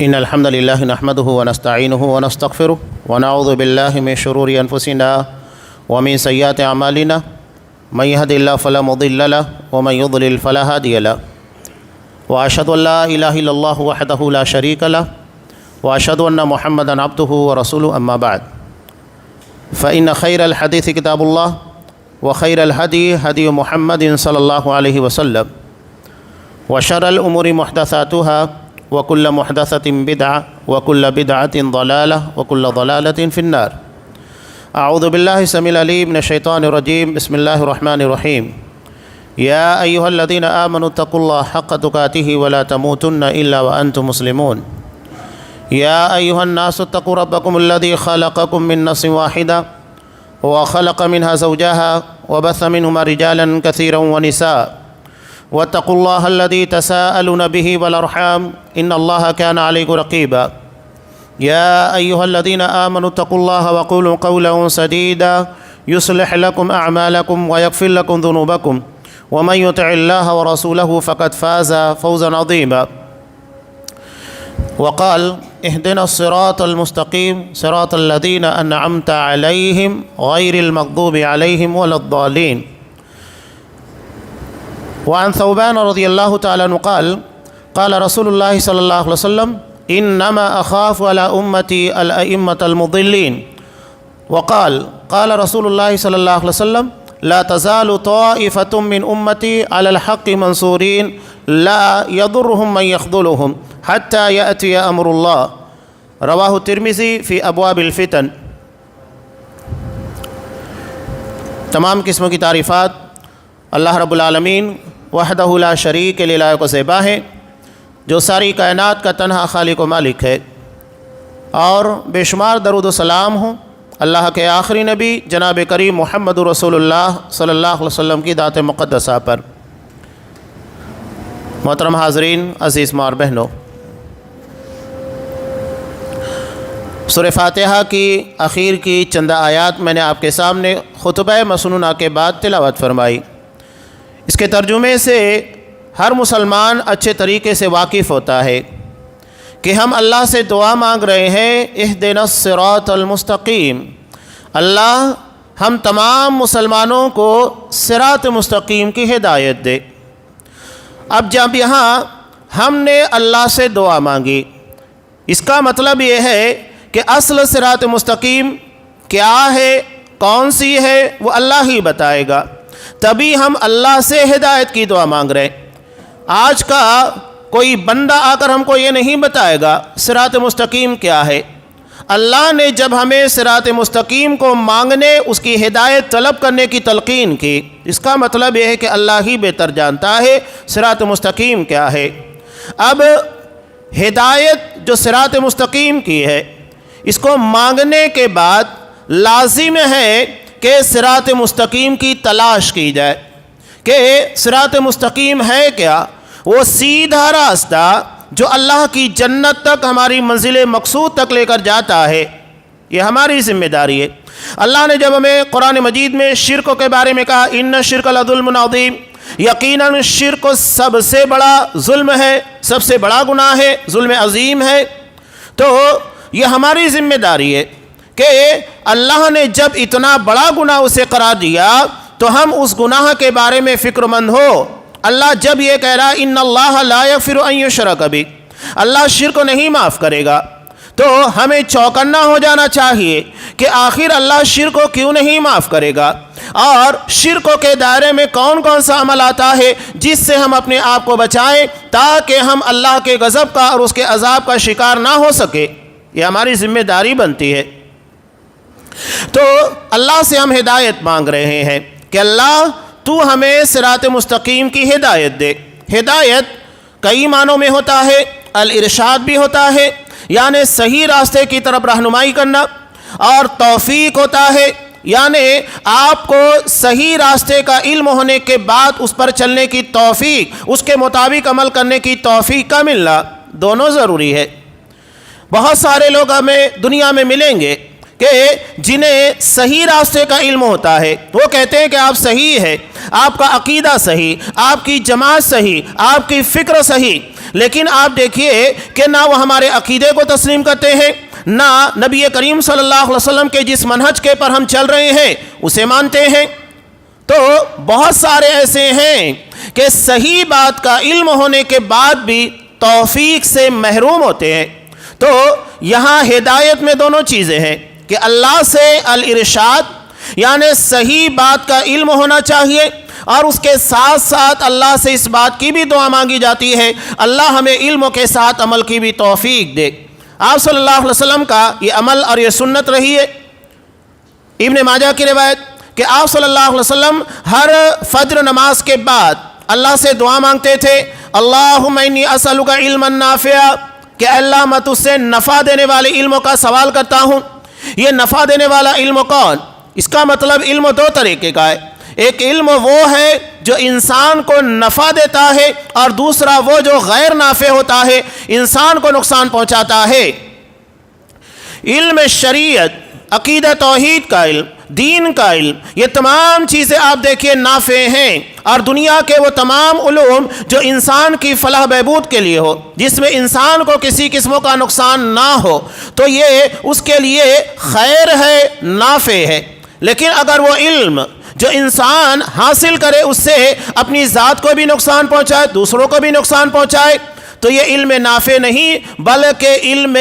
إن الحمد لله نحمده ونستعينه ونستغفره ونعوذ بالله من شرور أنفسنا ومن سيئات أعمالنا من يهد الله فلا مضل له ومن يضلل فلا هادي له وأشهد أن لا إله إلا الله وحده لا شريك له وأشهد أن محمدا عبده ورسوله أما بعد فإن خير الحديث كتاب الله وخير الهدي هدي محمد صلى الله عليه وسلم وشر الأمور محدثاتها وكل محدثة بدعة وكل بدعة ضلالة وكل ضلالة في النار. أعوذ بالله السميع العليم من الشيطان الرجيم. بسم الله الرحمن الرحيم. يا أيها الذين آمنوا اتقوا الله حق تقاته ولا تموتن إلا وأنتم مسلمون. يا أيها الناس اتقوا ربكم الذي خلقكم من نفس واحدة وخلق منها زوجها وبث منهما رجالا كثيرا ونساء واتقوا الله الذي تساءلون به والأرحام إن الله كان عليكم رقيبا. يا أيها الذين آمنوا اتقوا الله وقولوا قولا سديدا يصلح لكم أعمالكم ويغفر لكم ذنوبكم ومن يطع الله ورسوله فقد فاز فوزا عظيما. وقال اهدنا الصراط المستقيم صراط الذين أنعمت عليهم غير المغضوب عليهم ولا الضالين. وعن ثوبان رضي الله تعالى عنه قال قال رسول الله صلى الله عليه وسلم إنما أخاف على أمتي الأئمة المضلين. وقال قال رسول الله صلى الله عليه وسلم لا تزال طائفة من أمتي على الحق منصورين لا يضرهم من يخذلهم حتى يأتي أمر الله. رواہ الترمذی فی ابواب الفتن. تمام قسموں کی تعریفات اللہ رب العالمین وحدہ لا شریک کے لائق و زیبا ہے، جو ساری کائنات کا تنہا خالق و مالک ہے، اور بے شمار درود و سلام ہوں اللہ کے آخری نبی جناب کریم محمد رسول اللہ صلی اللہ علیہ وسلم کی ذات مقدسہ پر. محترم حاضرین، عزیز ماں اور بہنوں، سورہ فاتحہ کی اخیر کی چند آیات میں نے آپ کے سامنے خطبہ مسنونہ کے بعد تلاوت فرمائی. اس کے ترجمے سے ہر مسلمان اچھے طریقے سے واقف ہوتا ہے کہ ہم اللہ سے دعا مانگ رہے ہیں اہدنا الصراط المستقیم. اللہ ہم تمام مسلمانوں کو صراط مستقیم کی ہدایت دے. اب جب یہاں ہم نے اللہ سے دعا مانگی، اس کا مطلب یہ ہے کہ اصل صراط مستقیم کیا ہے، کون سی ہے، وہ اللہ ہی بتائے گا. تبھی ہم اللہ سے ہدایت کی دعا مانگ رہے ہیں. آج کا کوئی بندہ آ کر ہم کو یہ نہیں بتائے گا صراط مستقیم کیا ہے. اللہ نے جب ہمیں صراط مستقیم کو مانگنے، اس کی ہدایت طلب کرنے کی تلقین کی، اس کا مطلب یہ ہے کہ اللہ ہی بہتر جانتا ہے صراط مستقیم کیا ہے. اب ہدایت جو صراط مستقیم کی ہے، اس کو مانگنے کے بعد لازم ہے کہ صراط مستقیم کی تلاش کی جائے کہ صراط مستقیم ہے کیا. وہ سیدھا راستہ جو اللہ کی جنت تک، ہماری منزل مقصود تک لے کر جاتا ہے، یہ ہماری ذمہ داری ہے. اللہ نے جب ہمیں قرآن مجید میں شرک کے بارے میں کہا ان الشرک لظلم عظیم، یقیناً شرک سب سے بڑا ظلم ہے، سب سے بڑا گناہ ہے، ظلم عظیم ہے، تو یہ ہماری ذمہ داری ہے کہ اللہ نے جب اتنا بڑا گناہ اسے قرار دیا تو ہم اس گناہ کے بارے میں فکر مند ہو. اللہ جب یہ کہہ رہا ان اللہ لا یغفر ان یشرک بہ، اللہ شرک نہیں معاف کرے گا، تو ہمیں چوکنا ہو جانا چاہیے کہ آخر اللہ شرک کو کیوں نہیں معاف کرے گا، اور شرک کے دائرے میں کون کون سا عمل آتا ہے جس سے ہم اپنے آپ کو بچائیں تاکہ ہم اللہ کے غضب کا اور اس کے عذاب کا شکار نہ ہو سکے. یہ ہماری ذمہ داری بنتی ہے. تو اللہ سے ہم ہدایت مانگ رہے ہیں کہ اللہ تو ہمیں صراط مستقیم کی ہدایت دے. ہدایت کئی معنوں میں ہوتا ہے. الارشاد بھی ہوتا ہے، یعنی صحیح راستے کی طرف رہنمائی کرنا، اور توفیق ہوتا ہے، یعنی آپ کو صحیح راستے کا علم ہونے کے بعد اس پر چلنے کی توفیق، اس کے مطابق عمل کرنے کی توفیق کا ملنا. دونوں ضروری ہے. بہت سارے لوگ ہمیں دنیا میں ملیں گے کہ جنہیں صحیح راستے کا علم ہوتا ہے، وہ کہتے ہیں کہ آپ صحیح ہے، آپ کا عقیدہ صحیح، آپ کی جماعت صحیح، آپ کی فکر صحیح، لیکن آپ دیکھیے کہ نہ وہ ہمارے عقیدے کو تسلیم کرتے ہیں، نہ نبی کریم صلی اللہ علیہ وسلم کے جس منہج کے پر ہم چل رہے ہیں اسے مانتے ہیں۔ تو بہت سارے ایسے ہیں کہ صحیح بات کا علم ہونے کے بعد بھی توفیق سے محروم ہوتے ہیں۔ تو یہاں ہدایت میں دونوں چیزیں ہیں کہ اللہ سے الارشاد یعنی صحیح بات کا علم ہونا چاہیے، اور اس کے ساتھ ساتھ اللہ سے اس بات کی بھی دعا مانگی جاتی ہے اللہ ہمیں علم کے ساتھ عمل کی بھی توفیق دے۔ آپ صلی اللہ علیہ وسلم کا یہ عمل اور یہ سنت رہی ہے۔ ابن ماجہ کی روایت کہ آپ صلی اللہ علیہ وسلم ہر فجر نماز کے بعد اللہ سے دعا مانگتے تھے، اللہم انی اسألک علما نافعا، کہ اللہ میں تجھ سے نفع دینے والے علم کا سوال کرتا ہوں۔ یہ نفع دینے والا علم کون؟ اس کا مطلب علم دو طریقے کا ہے، ایک علم وہ ہے جو انسان کو نفع دیتا ہے، اور دوسرا وہ جو غیر نافع ہوتا ہے، انسان کو نقصان پہنچاتا ہے۔ علم شریعت، عقیدہ توحید کا علم، دین کا علم، یہ تمام چیزیں آپ دیکھیے نافع ہیں، اور دنیا کے وہ تمام علوم جو انسان کی فلاح بہبود کے لیے ہو، جس میں انسان کو کسی قسم کا نقصان نہ ہو، تو یہ اس کے لیے خیر ہے، نافع ہے۔ لیکن اگر وہ علم جو انسان حاصل کرے اس سے اپنی ذات کو بھی نقصان پہنچائے، دوسروں کو بھی نقصان پہنچائے، تو یہ علم نافع نہیں بلکہ علم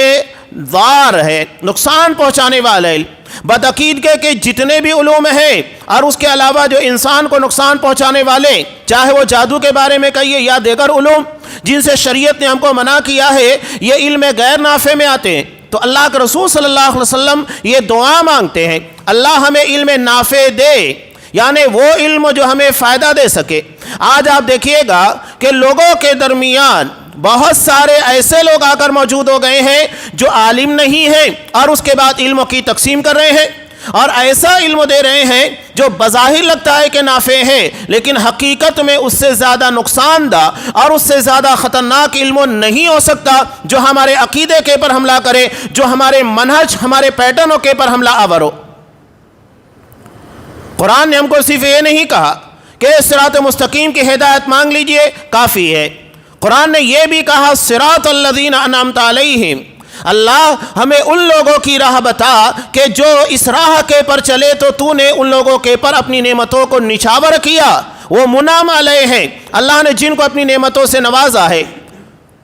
ضار ہے، نقصان پہنچانے والا علم۔ بدعقیدگی کے جتنے بھی علوم ہیں اور اس کے علاوہ جو انسان کو نقصان پہنچانے والے، چاہے وہ جادو کے بارے میں کہیے یا دیگر علوم جن سے شریعت نے ہم کو منع کیا ہے، یہ علم غیر نافع میں آتے ہیں۔ تو اللہ کے رسول صلی اللہ علیہ وسلم یہ دعا مانگتے ہیں اللہ ہمیں علم نافع دے، یعنی وہ علم جو ہمیں فائدہ دے سکے۔ آج آپ دیکھیے گا کہ لوگوں کے درمیان بہت سارے ایسے لوگ آ کر موجود ہو گئے ہیں جو عالم نہیں ہیں اور اس کے بعد علموں کی تقسیم کر رہے ہیں، اور ایسا علم دے رہے ہیں جو بظاہر لگتا ہے کہ نافع ہے، لیکن حقیقت میں اس سے زیادہ نقصان دہ اور اس سے زیادہ خطرناک علم نہیں ہو سکتا جو ہمارے عقیدے کے پر حملہ کرے، جو ہمارے منہج، ہمارے پیٹرنوں کے پر حملہ آور ہو۔ قرآن نے ہم کو صرف یہ نہیں کہا کہ صراط مستقیم کی ہدایت مانگ لیجئے کافی ہے، قرآن نے یہ بھی کہا صراط الذین انعمت علیہم، اللہ ہمیں ان لوگوں کی راہ بتا کہ جو اس راہ کے پر چلے تو تو نے ان لوگوں کے پر اپنی نعمتوں کو نچھاور کیا، وہ منعم علیہ ہیں، اللہ نے جن کو اپنی نعمتوں سے نوازا ہے۔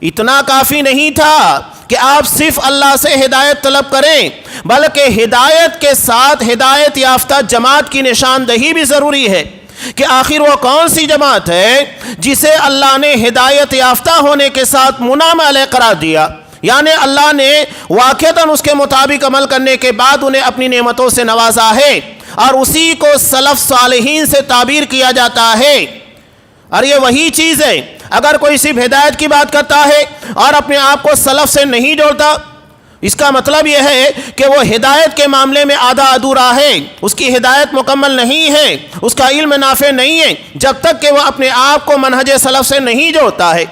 اتنا کافی نہیں تھا کہ آپ صرف اللہ سے ہدایت طلب کریں، بلکہ ہدایت کے ساتھ ہدایت یافتہ جماعت کی نشاندہی بھی ضروری ہے کہ آخر وہ کون سی جماعت ہے جسے اللہ نے ہدایت یافتہ ہونے کے ساتھ منعم علیہ قرار دیا، یعنی اللہ نے واقعتاً اس کے مطابق عمل کرنے کے بعد انہیں اپنی نعمتوں سے نوازا ہے، اور اسی کو سلف صالحین سے تعبیر کیا جاتا ہے۔ اور یہ وہی چیز ہے، اگر کوئی صرف ہدایت کی بات کرتا ہے اور اپنے آپ کو سلف سے نہیں جوڑتا، اس کا مطلب یہ ہے کہ وہ ہدایت کے معاملے میں آدھا ادھورا ہے، اس کی ہدایت مکمل نہیں ہے، اس کا علم نافع نہیں ہے جب تک کہ وہ اپنے آپ کو منہج سلف سے نہیں جوڑتا ہے۔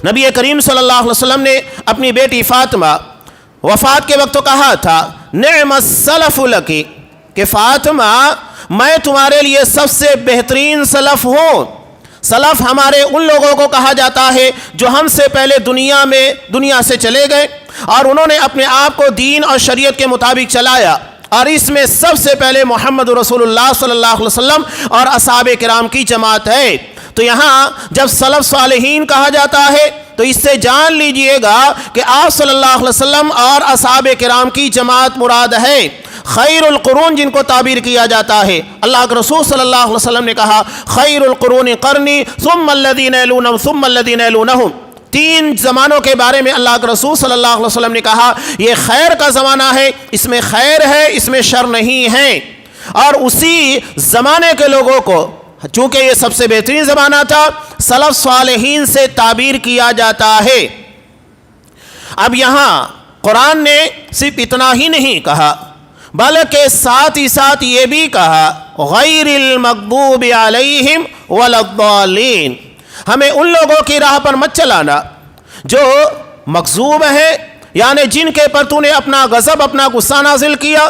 نبی کریم صلی اللہ علیہ وسلم نے اپنی بیٹی فاطمہ وفات کے وقت تو کہا تھا نعم السلف لکی، کہ فاطمہ میں تمہارے لیے سب سے بہترین سلف ہوں۔ سلف ہمارے ان لوگوں کو کہا جاتا ہے جو ہم سے پہلے دنیا سے چلے گئے اور انہوں نے اپنے آپ کو دین اور شریعت کے مطابق چلایا، اور اس میں سب سے پہلے محمد رسول اللہ صلی اللہ علیہ وسلم اور اصحاب کرام کی جماعت ہے۔ تو یہاں جب سلف صالحین کہا جاتا ہے تو اس سے جان لیجئے گا کہ آپ صلی اللہ علیہ وسلم اور اصحاب کرام کی جماعت مراد ہے۔ خیر القرون جن کو تعبیر کیا جاتا ہے، اللہ کے رسول صلی اللہ علیہ وسلم نے کہا خیر القرون قرنی ثم الذین یلونہم ثم الذین یلونہم، تین زمانوں کے بارے میں اللہ کے رسول صلی اللہ علیہ وسلم نے کہا یہ خیر کا زمانہ ہے، اس میں خیر ہے، اس میں شر نہیں ہے، اور اسی زمانے کے لوگوں کو چونکہ یہ سب سے بہترین زمانہ تھا سلف صالحین سے تعبیر کیا جاتا ہے۔ اب یہاں قرآن نے صرف اتنا ہی نہیں کہا بلکہ ساتھ ہی ساتھ یہ بھی کہا غیر المغضوب علیہم ولا الضالین، ہمیں ان لوگوں کی راہ پر مت چلانا جو مغضوب ہے، یعنی جن کے پر تو نے اپنا غضب، اپنا غصہ نازل کیا،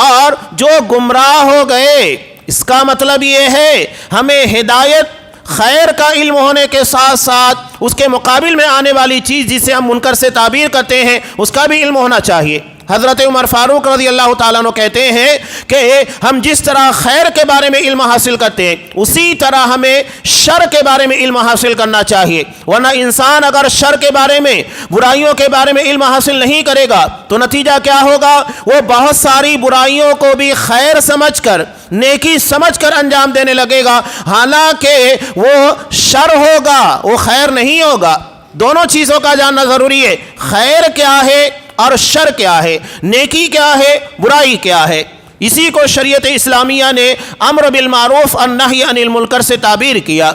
اور جو گمراہ ہو گئے۔ اس کا مطلب یہ ہے ہمیں ہدایت خیر کا علم ہونے کے ساتھ ساتھ اس کے مقابل میں آنے والی چیز جسے ہم منکر سے تعبیر کرتے ہیں اس کا بھی علم ہونا چاہیے۔ حضرت عمر فاروق رضی اللہ تعالیٰ عنہ کہتے ہیں کہ ہم جس طرح خیر کے بارے میں علم حاصل کرتے ہیں اسی طرح ہمیں شر کے بارے میں علم حاصل کرنا چاہیے، ورنہ انسان اگر شر کے بارے میں، برائیوں کے بارے میں علم حاصل نہیں کرے گا تو نتیجہ کیا ہوگا؟ وہ بہت ساری برائیوں کو بھی خیر سمجھ کر، نیکی سمجھ کر انجام دینے لگے گا، حالانکہ وہ شر ہوگا، وہ خیر نہیں ہوگا۔ دونوں چیزوں کا جاننا ضروری ہے، خیر کیا ہے اور شر کیا ہے، نیکی کیا ہے، برائی کیا ہے۔ اسی کو شریعت اسلامیہ نے امر بالمعروف اور نہی عن المنکر سے تعبیر کیا۔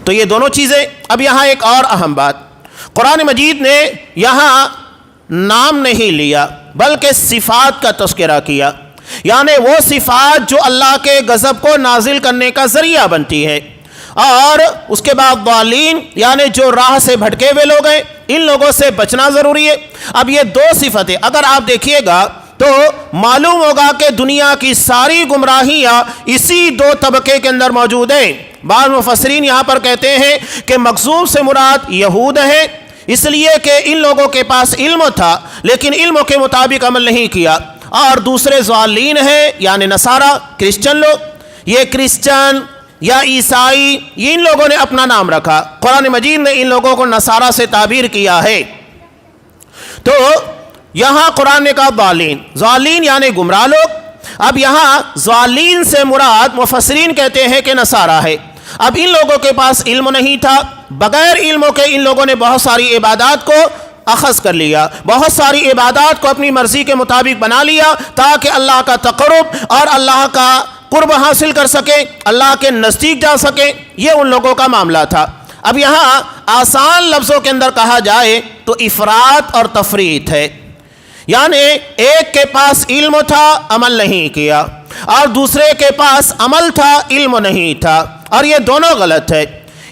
تو یہ دونوں چیزیں۔ اب یہاں ایک اور اہم بات، قرآن مجید نے یہاں نام نہیں لیا بلکہ صفات کا تذکرہ کیا، یعنی وہ صفات جو اللہ کے غضب کو نازل کرنے کا ذریعہ بنتی ہے، اور اس کے بعد ضالین یعنی جو راہ سے بھٹکے ہوئے لوگ ہیں، ان لوگوں سے بچنا ضروری ہے۔ اب یہ دو صفتیں اگر آپ دیکھیے گا تو معلوم ہوگا کہ دنیا کی ساری گمراہیاں اسی دو طبقے کے اندر موجود ہیں۔ بعض مفسرین یہاں پر کہتے ہیں کہ مغضوب سے مراد یہود ہیں، اس لیے کہ ان لوگوں کے پاس علم تھا لیکن علم کے مطابق عمل نہیں کیا، اور دوسرے ضالین ہیں یعنی نصارہ، کرسچن لوگ۔ یہ کرسچن یا عیسائی، یہ ان لوگوں نے اپنا نام رکھا، قرآن مجید نے ان لوگوں کو نصارہ سے تعبیر کیا ہے۔ تو یہاں قرآن نے کہا ضالین، ضالین یعنی گمراہ لوگ۔ اب یہاں ضالین سے مراد مفسرین کہتے ہیں کہ نصارہ ہے۔ اب ان لوگوں کے پاس علم نہیں تھا، بغیر علموں کے ان لوگوں نے بہت ساری عبادات کو اخذ کر لیا، بہت ساری عبادات کو اپنی مرضی کے مطابق بنا لیا تاکہ اللہ کا تقرب اور اللہ کا قرب حاصل کر سکے، اللہ کے نزدیک جا سکے۔ یہ ان لوگوں کا معاملہ تھا۔ اب یہاں آسان لفظوں کے اندر کہا جائے تو افراط اور تفریط ہے، یعنی ایک کے پاس علم تھا عمل نہیں کیا، اور دوسرے کے پاس عمل تھا علم نہیں تھا، اور یہ دونوں غلط ہے۔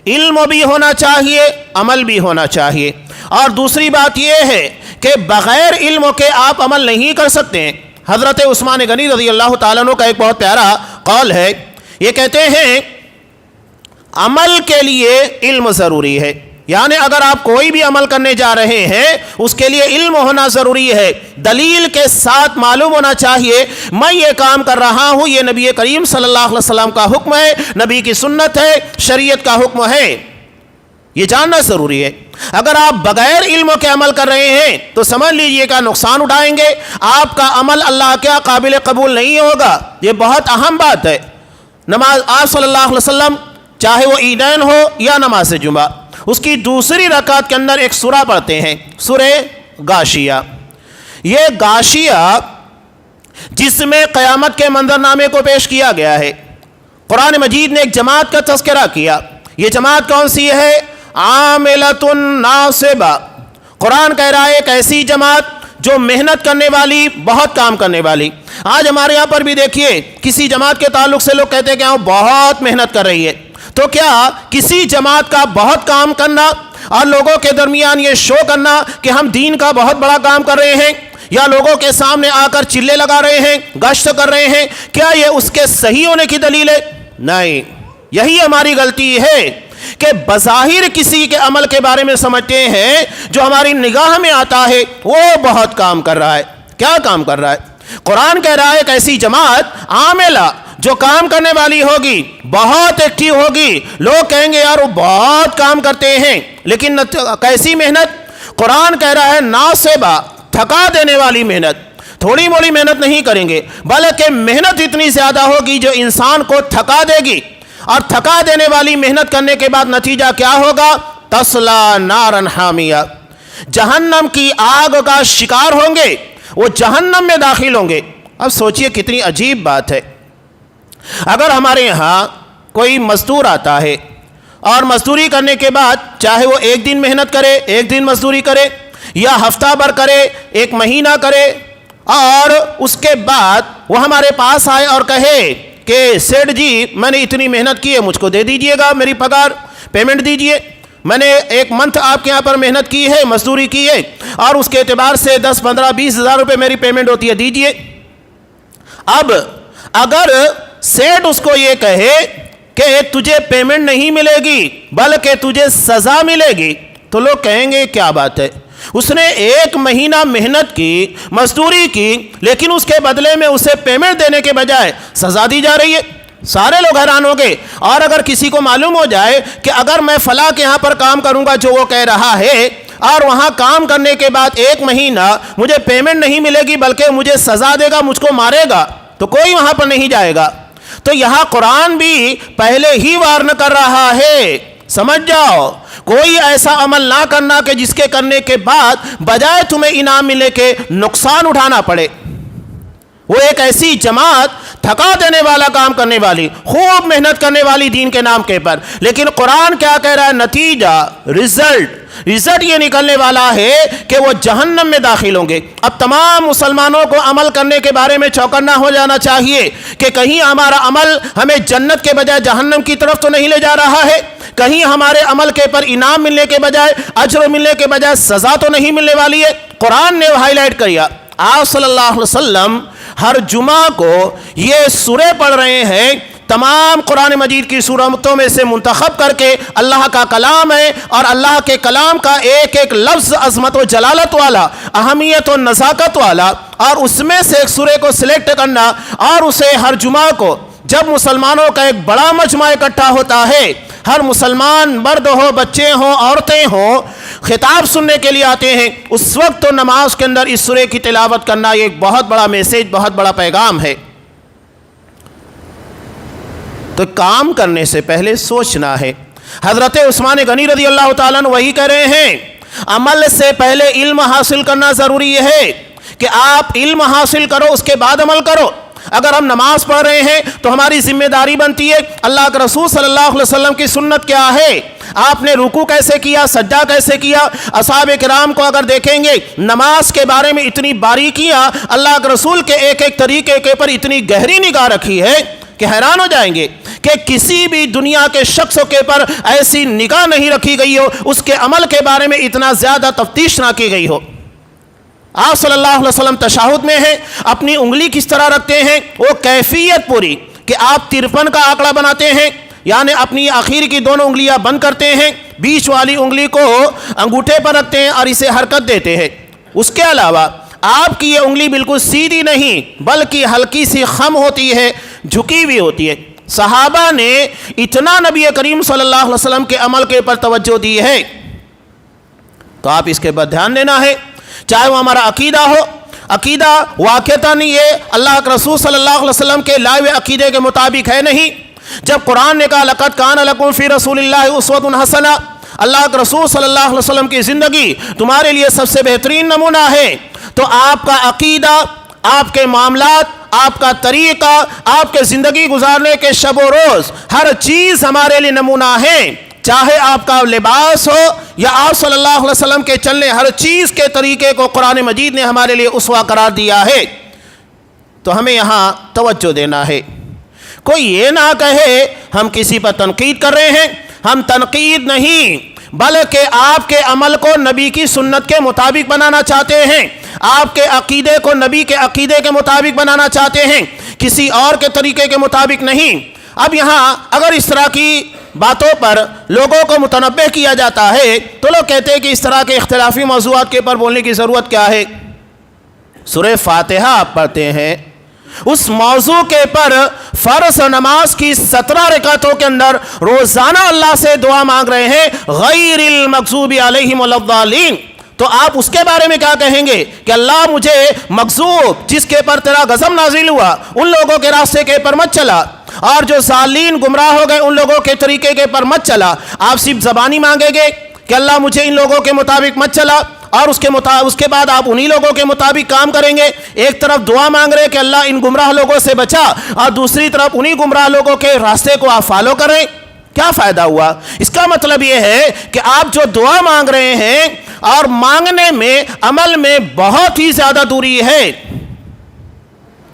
علم بھی ہونا چاہیے، عمل بھی ہونا چاہیے۔ اور دوسری بات یہ ہے کہ بغیر علم کے آپ عمل نہیں کر سکتے ہیں۔ حضرت عثمان غنی رضی اللہ تعالیٰ عنہ کا ایک بہت پیارا قول ہے، یہ کہتے ہیں عمل کے لیے علم ضروری ہے، یعنی اگر آپ کوئی بھی عمل کرنے جا رہے ہیں اس کے لیے علم ہونا ضروری ہے، دلیل کے ساتھ معلوم ہونا چاہیے میں یہ کام کر رہا ہوں، یہ نبی کریم صلی اللہ علیہ وسلم کا حکم ہے، نبی کی سنت ہے، شریعت کا حکم ہے، یہ جاننا ضروری ہے۔ اگر آپ بغیر علم کے عمل کر رہے ہیں تو سمجھ لیجئے کہ نقصان اٹھائیں گے، آپ کا عمل اللہ کے قابل قبول نہیں ہوگا۔ یہ بہت اہم بات ہے۔ نماز آپ صلی اللہ علیہ وسلم چاہے وہ عیدین ہو یا نماز جمعہ، اس کی دوسری رکعت کے اندر ایک سورہ پڑھتے ہیں، سورہ غاشیہ۔ یہ غاشیہ جس میں قیامت کے منظرنامے کو پیش کیا گیا ہے، قرآن مجید نے ایک جماعت کا تذکرہ کیا۔ یہ جماعت کون سی ہے؟ عاملۃ ناصبہ۔ قرآن کہہ رہا ہے ایک ایسی جماعت جو محنت کرنے والی، بہت کام کرنے والی۔ آج ہمارے یہاں پر بھی دیکھیے کسی جماعت کے تعلق سے لوگ کہتے ہیں کہ وہ بہت محنت کر رہی ہے، تو کیا کسی جماعت کا بہت کام کرنا اور لوگوں کے درمیان یہ شو کرنا کہ ہم دین کا بہت بڑا کام کر رہے ہیں، یا لوگوں کے سامنے آ کر چلے لگا رہے ہیں، گشت کر رہے ہیں، کیا یہ اس کے صحیح ہونے کی دلیل ہے؟ نہیں، یہی ہماری غلطی ہے کہ بظاہر کسی کے عمل کے بارے میں سمجھتے ہیں، جو ہماری نگاہ میں آتا ہے وہ بہت کام کر رہا ہے۔ کیا کام کر رہا ہے؟ قرآن کہہ رہا ہے کہ ایسی جماعت عاملہ جو کام کرنے والی ہوگی، بہت ایکٹیو ہوگی، لوگ کہیں گے یار وہ بہت کام کرتے ہیں، لیکن کیسی محنت؟ قرآن کہہ رہا ہے ناصبہ، تھکا دینے والی محنت، تھوڑی موڑی محنت نہیں کریں گے، بلکہ محنت اتنی زیادہ ہوگی جو انسان کو تھکا دے گی، اور تھکا دینے والی محنت کرنے کے بعد نتیجہ کیا ہوگا؟ تَصْلَىٰ نَارًا حَامِيَةً، جہنم کی آگ کا شکار ہوں گے، وہ جہنم میں داخل ہوں گے۔ اب سوچئے کتنی عجیب بات ہے، اگر ہمارے ہاں کوئی مزدور آتا ہے اور مزدوری کرنے کے بعد چاہے وہ ایک دن محنت کرے، ایک دن مزدوری کرے، یا ہفتہ بھر کرے، ایک مہینہ کرے، اور اس کے بعد وہ ہمارے پاس آئے اور کہے کہ سیٹھ جی میں نے اتنی محنت کی ہے، مجھ کو دے دیجئے گا میری پگار، پیمنٹ دیجئے، میں نے ایک منتھ آپ کے یہاں پر محنت کی ہے، مزدوری کی ہے، اور اس کے اعتبار سے 10 15 20 ہزار روپے میری پیمنٹ ہوتی ہے، دیجئے۔ اب اگر سیٹھ اس کو یہ کہے کہ کہ تجھے پیمنٹ نہیں ملے گی بلکہ تجھے سزا ملے گی، تو لوگ کہیں گے کیا بات ہے، اس نے 1 مہینہ محنت کی، مزدوری کی، لیکن اس کے بدلے میں اسے پیمنٹ دینے کے بجائے سزا دی جا رہی ہے۔ سارے لوگ حیران ہو گئے۔ اور اگر کسی کو معلوم ہو جائے کہ اگر میں فلاں کے یہاں پر کام کروں گا جو وہ کہہ رہا ہے، اور وہاں کام کرنے کے بعد 1 مہینہ مجھے پیمنٹ نہیں ملے گی بلکہ مجھے سزا دے گا، مجھ کو مارے گا، تو کوئی وہاں پر نہیں جائے گا۔ تو یہاں قرآن بھی پہلے ہی وارن کر رہا ہے، سمجھ جاؤ، کوئی ایسا عمل نہ کرنا کہ جس کے کرنے کے بعد بجائے تمہیں انعام ملے کے نقصان اٹھانا پڑے۔ وہ ایک ایسی جماعت تھکا دینے والا کام کرنے والی، خوب محنت کرنے والی دین کے نام کے پر، لیکن قرآن کیا کہہ رہا ہے؟ نتیجہ، رزلٹ یہ نکلنے والا ہے کہ وہ جہنم میں داخل ہوں گے۔ اب تمام مسلمانوں کو عمل کرنے کے بارے میں چوکنا ہو جانا چاہیے کہ کہیں ہمارا عمل ہمیں جنت کے بجائے جہنم کی طرف تو نہیں لے جا رہا ہے، کہیں ہمارے عمل کے پر انعام ملنے کے بجائے، اجر ملنے کے بجائے سزا تو نہیں ملنے والی ہے۔ قرآن نے ہائی لائٹ کیا، آپ صلی اللہ علیہ وسلم ہر جمعہ کو یہ سورے پڑھ رہے ہیں، تمام قرآن مجید کی سورتوں میں سے منتخب کر کے، اللہ کا کلام ہے اور اللہ کے کلام کا ایک ایک لفظ عظمت و جلالت والا، اہمیت و نزاکت والا، اور اس میں سے ایک سورے کو سلیکٹ کرنا اور اسے ہر جمعہ کو جب مسلمانوں کا ایک بڑا مجمع اکٹھا ہوتا ہے، ہر مسلمان مرد ہو، بچے ہوں، عورتیں ہوں، خطاب سننے کے لیے آتے ہیں، اس وقت تو نماز کے اندر اس سورے کی تلاوت کرنا یہ ایک بہت بڑا میسیج، بہت بڑا پیغام ہے۔ تو کام کرنے سے پہلے سوچنا ہے۔ حضرت عثمان غنی رضی اللہ تعالیٰ عنہ وہی کہہ رہے ہیں، عمل سے پہلے علم حاصل کرنا ضروری ہے کہ آپ علم حاصل کرو، اس کے بعد عمل کرو۔ اگر ہم نماز پڑھ رہے ہیں تو ہماری ذمہ داری بنتی ہے اللہ کے رسول صلی اللہ علیہ وسلم کی سنت کیا ہے، آپ نے رکوع کیسے کیا، سجدہ کیسے کیا۔ اصحاب کرام کو اگر دیکھیں گے نماز کے بارے میں اتنی باریکیاں، اللہ کے رسول کے ایک ایک طریقے کے پر اتنی گہری نگاہ رکھی ہے کہ حیران ہو جائیں گے کہ کسی بھی دنیا کے شخص کے پر ایسی نگاہ نہیں رکھی گئی ہو، اس کے عمل کے بارے میں اتنا زیادہ تفتیش نہ کی گئی ہو۔ آپ صلی اللہ علیہ وسلم تشہد میں ہیں، اپنی انگلی کس طرح رکھتے ہیں، وہ کیفیت پوری کہ آپ 53 کا آنکڑا بناتے ہیں، یعنی اپنی آخر کی دونوں انگلیاں بند کرتے ہیں، بیچ والی انگلی کو انگوٹھے پر رکھتے ہیں اور اسے حرکت دیتے ہیں۔ اس کے علاوہ آپ کی یہ انگلی بالکل سیدھی نہیں بلکہ ہلکی سی خم ہوتی ہے، جھکی ہوئی ہوتی ہے۔ صحابہ نے اتنا نبی کریم صلی اللہ علیہ وسلم کے عمل کے پر توجہ دی ہے، تو آپ اس کے بعد دھیان دینا ہے، چاہے وہ ہمارا عقیدہ ہو۔ عقیدہ واقعتاً یہ اللہ کے رسول صلی اللہ علیہ وسلم کے لائے ہوئے عقیدے کے مطابق ہے نہیں۔ جب قرآن نے کہا لَقَدْ كَانَ لَكُمْ فِي رَسُولِ اللَّهِ أُسْوَةٌ حَسَنَةٌ، اللہ کے رسول صلی اللہ علیہ وسلم کی زندگی تمہارے لیے سب سے بہترین نمونہ ہے، تو آپ کا عقیدہ، آپ کے معاملات، آپ کا طریقہ، آپ کے زندگی گزارنے کے شب و روز، ہر چیز ہمارے لیے نمونہ ہے۔ چاہے آپ کا لباس ہو یا آپ صلی اللہ علیہ وسلم کے چلنے، ہر چیز کے طریقے کو قرآن مجید نے ہمارے لیے اسوہ قرار دیا ہے۔ تو ہمیں یہاں توجہ دینا ہے۔ کوئی یہ نہ کہے ہم کسی پر تنقید کر رہے ہیں، ہم تنقید نہیں بلکہ آپ کے عمل کو نبی کی سنت کے مطابق بنانا چاہتے ہیں، آپ کے عقیدے کو نبی کے عقیدے کے مطابق بنانا چاہتے ہیں، کسی اور کے طریقے کے مطابق نہیں۔ اب یہاں اگر اس طرح کی باتوں پر لوگوں کو متنبہ کیا جاتا ہے تو لوگ کہتے ہیں کہ اس طرح کے اختلافی موضوعات کے پر بولنے کی ضرورت کیا ہے۔ سورہ فاتحہ آپ پڑھتے ہیں، اس موضوع کے پر فرض نماز کی 17 رکعتوں کے اندر روزانہ اللہ سے دعا مانگ رہے ہیں غیر المغضوب علیہم ولا الضالین، تو آپ اس کے بارے میں کیا کہیں گے کہ اللہ مجھے مغضوب، جس کے پر تیرا غضب نازل ہوا، ان لوگوں کے راستے کے پر مت چلا، اور جو ضالین گمراہ ہو گئے ان لوگوں کے طریقے کے پر مت چلا۔ آپ صرف زبانی مانگیں گے کہ اللہ مجھے ان لوگوں کے مطابق مت چلا، اور اس کے بعد آپ انہی لوگوں کے مطابق کام کریں گے۔ ایک طرف دعا مانگ رہے کہ اللہ ان گمراہ لوگوں سے بچا، اور دوسری طرف انہی گمراہ لوگوں کے راستے کو آپ فالو کریں، کیا فائدہ ہوا؟ اس کا مطلب یہ ہے کہ آپ جو دعا مانگ رہے ہیں اور مانگنے میں عمل میں بہت ہی زیادہ دوری ہے۔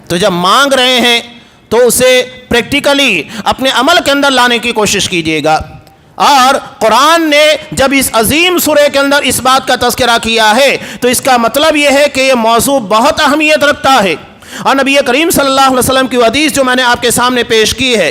تو جب مانگ رہے ہیں تو اسے پریکٹیکلی اپنے عمل کے اندر لانے کی کوشش کیجیے گا۔ اور قرآن نے جب اس عظیم سورے کے اندر اس بات کا تذکرہ کیا ہے تو اس کا مطلب یہ ہے کہ یہ موضوع بہت اہمیت رکھتا ہے۔ اور نبی کریم صلی اللہ علیہ وسلم کی حدیث جو میں نے آپ کے سامنے پیش کی ہے،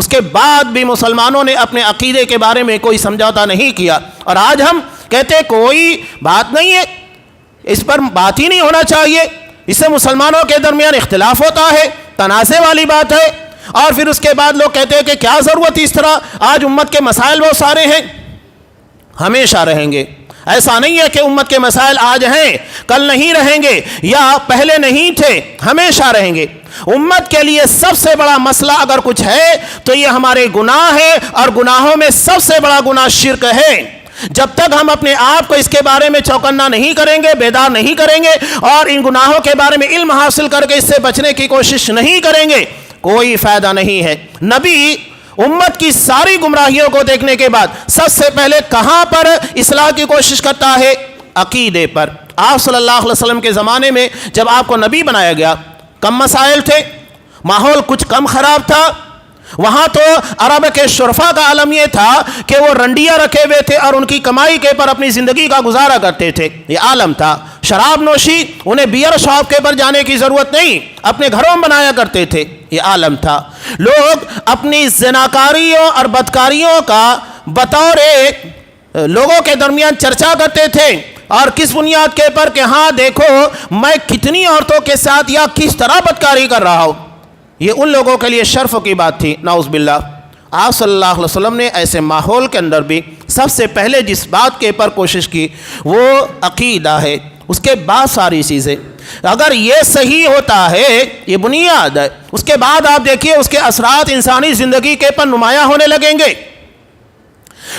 اس کے بعد بھی مسلمانوں نے اپنے عقیدے کے بارے میں کوئی سمجھوتا نہیں کیا، اور آج ہم کہتے ہیں کوئی بات نہیں ہے، اس پر بات ہی نہیں ہونا چاہیے، اس سے مسلمانوں کے درمیان اختلاف ہوتا ہے، تنازع والی بات ہے، اور پھر اس کے بعد لوگ کہتے ہیں کہ کیا ضرورت اس طرح، آج امت کے مسائل بہت سارے ہیں، ہمیشہ رہیں گے۔ ایسا نہیں ہے کہ امت کے مسائل آج ہیں کل نہیں رہیں گے، یا پہلے نہیں تھے، ہمیشہ رہیں گے۔ امت کے لیے سب سے بڑا مسئلہ اگر کچھ ہے تو یہ ہمارے گناہ ہے، اور گناہوں میں سب سے بڑا گناہ شرک ہے۔ جب تک ہم اپنے آپ کو اس کے بارے میں چوکنا نہیں کریں گے، بیدار نہیں کریں گے، اور ان گناہوں کے بارے میں علم حاصل کر کے اس سے بچنے کی کوشش نہیں کریں گے، کوئی فائدہ نہیں ہے۔ نبی امت کی ساری گمراہیوں کو دیکھنے کے بعد سب سے پہلے کہاں پر اصلاح کی کوشش کرتا ہے؟ عقیدے پر۔ آپ صلی اللہ علیہ وسلم کے زمانے میں جب آپ کو نبی بنایا گیا، کم مسائل تھے، ماحول کچھ کم خراب تھا، وہاں تو عرب کے شرفا کا عالم یہ تھا کہ وہ رنڈیاں رکھے ہوئے تھے اور ان کی کمائی کے پر اپنی زندگی کا گزارا کرتے تھے، یہ عالم تھا۔ شراب نوشی، انہیں بیئر شاپ کے پر جانے کی ضرورت نہیں، اپنے گھروں میں بنایا کرتے تھے، یہ عالم تھا۔ لوگ اپنی زناکاریوں اور بدکاریوں کا بطور لوگوں کے درمیان چرچا کرتے تھے، اور کس بنیاد کے پر کہ ہاں دیکھو میں کتنی عورتوں کے ساتھ یا کس طرح بدکاری کر رہا ہوں، یہ ان لوگوں کے لیے شرف کی بات تھی، نعوذ باللہ۔ آپ صلی اللہ علیہ وسلم نے ایسے ماحول کے اندر بھی سب سے پہلے جس بات کے پر کوشش کی وہ عقیدہ ہے، اس کے بعد ساری چیزیں۔ اگر یہ صحیح ہوتا ہے، یہ بنیاد ہے، اس کے بعد آپ دیکھیے اس کے اثرات انسانی زندگی کے پر نمایاں ہونے لگیں گے۔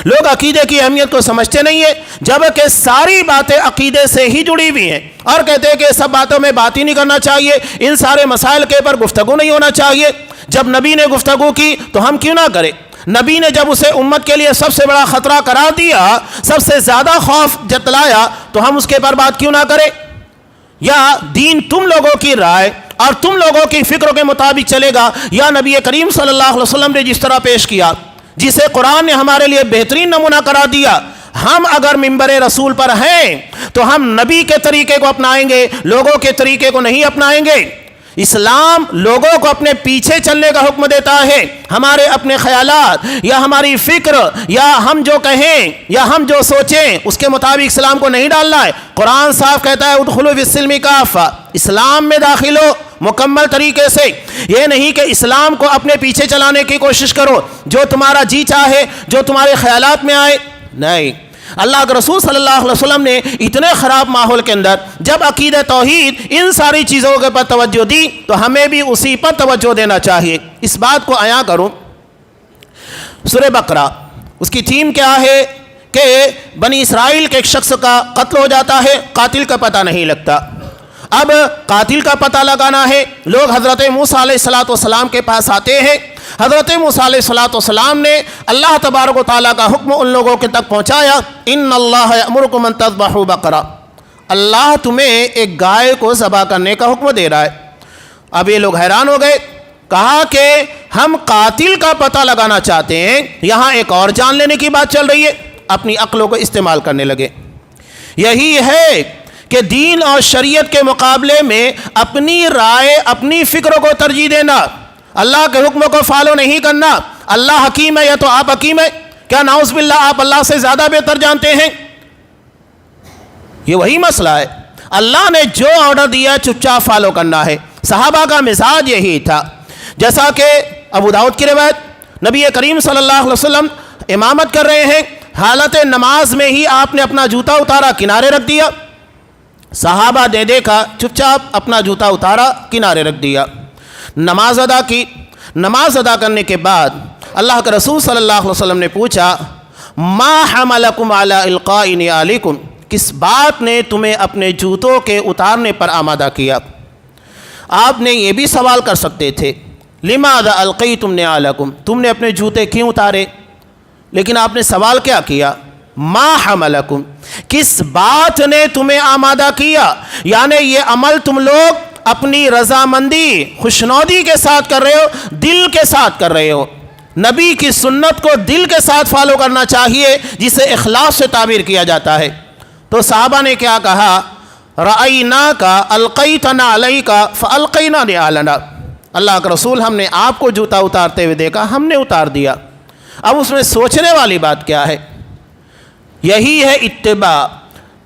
لوگ عقیدے کی اہمیت کو سمجھتے نہیں ہیں، جبکہ ساری باتیں عقیدے سے ہی جڑی ہوئی ہیں، اور کہتے ہیں کہ سب باتوں میں بات ہی نہیں کرنا چاہیے، ان سارے مسائل کے پر گفتگو نہیں ہونا چاہیے۔ جب نبی نے گفتگو کی تو ہم کیوں نہ کریں؟ نبی نے جب اسے امت کے لیے سب سے بڑا خطرہ قرار دیا، سب سے زیادہ خوف جتلایا، تو ہم اس کے پر بات کیوں نہ کریں؟ یا دین تم لوگوں کی رائے اور تم لوگوں کی فکروں کے مطابق چلے گا، یا نبی کریم صلی اللہ علیہ وسلم نے جس طرح پیش کیا، جسے قرآن نے ہمارے لیے بہترین نمونہ قرار دیا، ہم اگر منبر رسول پر ہیں تو ہم نبی کے طریقے کو اپنائیں گے، لوگوں کے طریقے کو نہیں اپنائیں گے۔ اسلام لوگوں کو اپنے پیچھے چلنے کا حکم دیتا ہے، ہمارے اپنے خیالات یا ہماری فکر یا ہم جو کہیں یا ہم جو سوچیں اس کے مطابق اسلام کو نہیں ڈالنا ہے۔ قرآن صاف کہتا ہے ادخلوا فی السلم کافہ، اسلام میں داخل ہو مکمل طریقے سے، یہ نہیں کہ اسلام کو اپنے پیچھے چلانے کی کوشش کرو، جو تمہارا جی چاہے، جو تمہارے خیالات میں آئے، نہیں۔ اللہ کے رسول صلی اللہ علیہ وسلم نے اتنے خراب ماحول کے اندر جب عقیدہ توحید ان ساری چیزوں کے پر توجہ دی تو ہمیں بھی اسی پر توجہ دینا چاہیے۔ اس بات کو عیاں کروں، سورہ بقرہ اس کی تھیم کیا ہے کہ بنی اسرائیل کے ایک شخص کا قتل ہو جاتا ہے، قاتل کا پتہ نہیں لگتا۔ اب قاتل کا پتہ لگانا ہے، لوگ حضرت موسیٰ علیہ السلام کے پاس آتے ہیں۔ حضرت موسیٰ علیہ السلام نے اللہ تبارک و تعالیٰ کا حکم ان لوگوں کے تک پہنچایا، ان اللہ یأمرکم ان تذبحوا بقرہ، اللہ تمہیں ایک گائے کو ذبح کرنے کا حکم دے رہا ہے۔ اب یہ لوگ حیران ہو گئے، کہا کہ ہم قاتل کا پتہ لگانا چاہتے ہیں، یہاں ایک اور جان لینے کی بات چل رہی ہے، اپنی عقلوں کو استعمال کرنے لگے۔ یہی ہے کہ دین اور شریعت کے مقابلے میں اپنی رائے، اپنی فکروں کو ترجیح دینا، اللہ کے حکم کو فالو نہیں کرنا۔ اللہ حکیم ہے یا تو آپ حکیم ہیں؟ کیا نعوذ باللہ آپ اللہ سے زیادہ بہتر جانتے ہیں؟ یہ وہی مسئلہ ہے، اللہ نے جو آرڈر دیا چپ چاپ فالو کرنا ہے۔ صحابہ کا مزاج یہی تھا، جیسا کہ ابو داؤد کی روایت، نبی کریم صلی اللہ علیہ وسلم امامت کر رہے ہیں، حالت نماز میں ہی آپ نے اپنا جوتا اتارا، کنارے رکھ دیا، صحابہ نے دیکھا، چپ چاپ اپنا جوتا اتارا، کنارے رکھ دیا، نماز ادا کی۔ نماز ادا کرنے کے بعد اللہ کے رسول صلی اللہ علیہ وسلم نے پوچھا، ما حملکم علی القاء نعالکم، کس بات نے تمہیں اپنے جوتوں کے اتارنے پر آمادہ کیا؟ آپ نے یہ بھی سوال کر سکتے تھے، لماذا القیتم نعالکم، تم نے اپنے جوتے کیوں اتارے؟ لیکن آپ نے سوال کیا کیا؟ ما حملکم، کس بات نے تمہیں آمادہ کیا؟ یعنی یہ عمل تم لوگ اپنی رضامندی، خوشنودی کے ساتھ کر رہے ہو، دل کے ساتھ کر رہے ہو۔ نبی کی سنت کو دل کے ساتھ فالو کرنا چاہیے، جسے اخلاص سے تعبیر کیا جاتا ہے۔ تو صحابہ نے کیا کہا؟ رأیناک القیت نعلیک فالقینا نعالنا، اللہ کا رسول ہم نے آپ کو جوتا اتارتے ہوئے دیکھا، ہم نے اتار دیا۔ اب اس میں سوچنے والی بات کیا ہے؟ یہی ہے اتباع،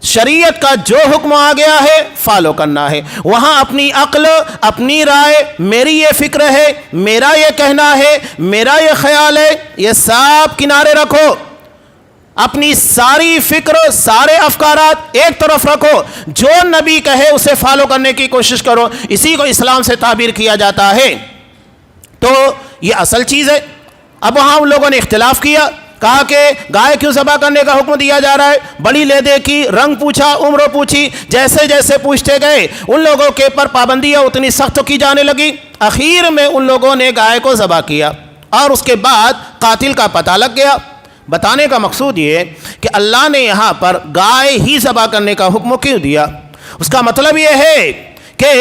شریعت کا جو حکم آ گیا ہے فالو کرنا ہے۔ وہاں اپنی عقل، اپنی رائے، میری یہ فکر ہے، میرا یہ کہنا ہے، میرا یہ خیال ہے، یہ سب کنارے رکھو، اپنی ساری فکر، سارے افکارات ایک طرف رکھو، جو نبی کہے اسے فالو کرنے کی کوشش کرو۔ اسی کو اسلام سے تعبیر کیا جاتا ہے۔ تو یہ اصل چیز ہے۔ اب وہاں ان لوگوں نے اختلاف کیا، کہا کہ گائے کیوں ذبح کرنے کا حکم دیا جا رہا ہے؟ بڑی لے دے کی، رنگ پوچھا، عمر پوچھی، جیسے جیسے پوچھتے گئے ان لوگوں کے پر پابندیاں اتنی سخت کی جانے لگی۔ اخیر میں ان لوگوں نے گائے کو ذبح کیا اور اس کے بعد قاتل کا پتہ لگ گیا۔ بتانے کا مقصود یہ کہ اللہ نے یہاں پر گائے ہی ذبح کرنے کا حکم کیوں دیا؟ اس کا مطلب یہ ہے کہ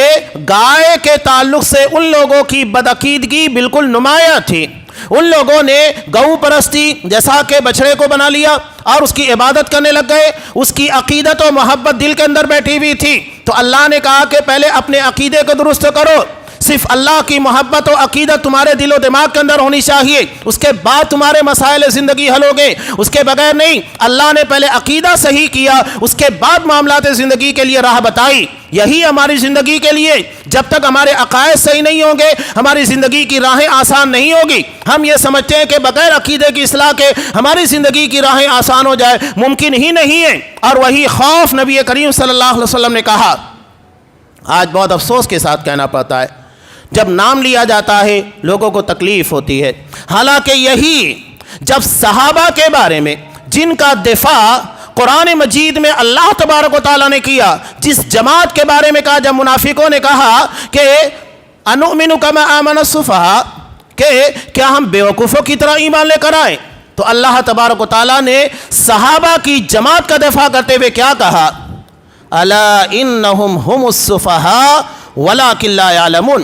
گائے کے تعلق سے ان لوگوں کی بدعقیدگی بالکل نمایاں تھی۔ ان لوگوں نے گو پرستی جیسا کہ بچڑے کو بنا لیا اور اس کی عبادت کرنے لگ گئے۔ اس کی عقیدت و محبت دل کے اندر بیٹھی ہوئی تھی، تو اللہ نے کہا کہ پہلے اپنے عقیدے کو درست کرو۔ صرف اللہ کی محبت و عقیدت تمہارے دل و دماغ کے اندر ہونی چاہیے، اس کے بعد تمہارے مسائل زندگی حل ہوگے، اس کے بغیر نہیں۔ اللہ نے پہلے عقیدہ صحیح کیا، اس کے بعد معاملات زندگی کے لیے راہ بتائی۔ یہی ہماری زندگی کے لیے، جب تک ہمارے عقائد صحیح نہیں ہوں گے ہماری زندگی کی راہیں آسان نہیں ہوگی۔ ہم یہ سمجھتے ہیں کہ بغیر عقیدے کی اصلاح کے ہماری زندگی کی راہیں آسان ہو جائے، ممکن ہی نہیں ہے۔ اور وہی خوف نبی کریم صلی اللہ علیہ وسلم نے کہا۔ آج بہت افسوس کے ساتھ کہنا پڑتا ہے، جب نام لیا جاتا ہے لوگوں کو تکلیف ہوتی ہے، حالانکہ یہی جب صحابہ کے بارے میں جن کا دفاع قرآن مجید میں اللہ تبارک و تعالیٰ نے کیا، جس جماعت کے بارے میں کہا، جب منافقوں نے کہا کہ انؤمن کما آمن السفہاء، کہ کیا ہم بیوقوفوں کی طرح ایمان لے کر آئیں، تو اللہ تبارک و تعالیٰ نے صحابہ کی جماعت کا دفاع کرتے ہوئے کیا کہا؟ الا انہم ہم السفہاء ولکن لا یعلمون،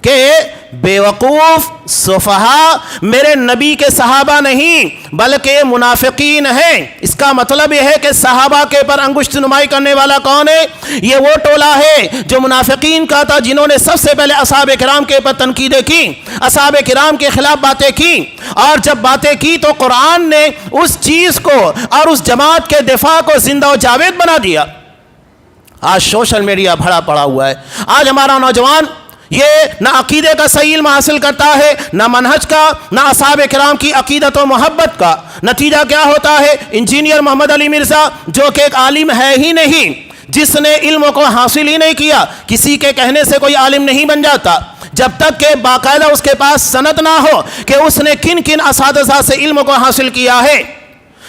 کہ بیوقوف سفہاء میرے نبی کے صحابہ نہیں بلکہ منافقین ہیں۔ اس کا مطلب یہ ہے کہ صحابہ کے پر انگشت نمائی کرنے والا کون ہے؟ یہ وہ ٹولہ ہے جو منافقین کا تھا، جنہوں نے سب سے پہلے اصحاب کرام کے پر تنقیدیں کی، اصحاب کرام کے خلاف باتیں کی، اور جب باتیں کی تو قرآن نے اس چیز کو اور اس جماعت کے دفاع کو زندہ و جاوید بنا دیا۔ آج سوشل میڈیا بھرا پڑا ہوا ہے، آج ہمارا نوجوان یہ نہ عقیدے کا صحیح علم حاصل کرتا ہے، نہ منہج کا، نہ اصحاب کرام کی عقیدت و محبت کا۔ نتیجہ کیا ہوتا ہے؟ انجینئر محمد علی مرزا جو کہ ایک عالم ہے ہی نہیں، جس نے علم کو حاصل ہی نہیں کیا، کسی کے کہنے سے کوئی عالم نہیں بن جاتا جب تک کہ باقاعدہ اس کے پاس سند نہ ہو کہ اس نے کن کن اساتذہ سے علم کو حاصل کیا ہے۔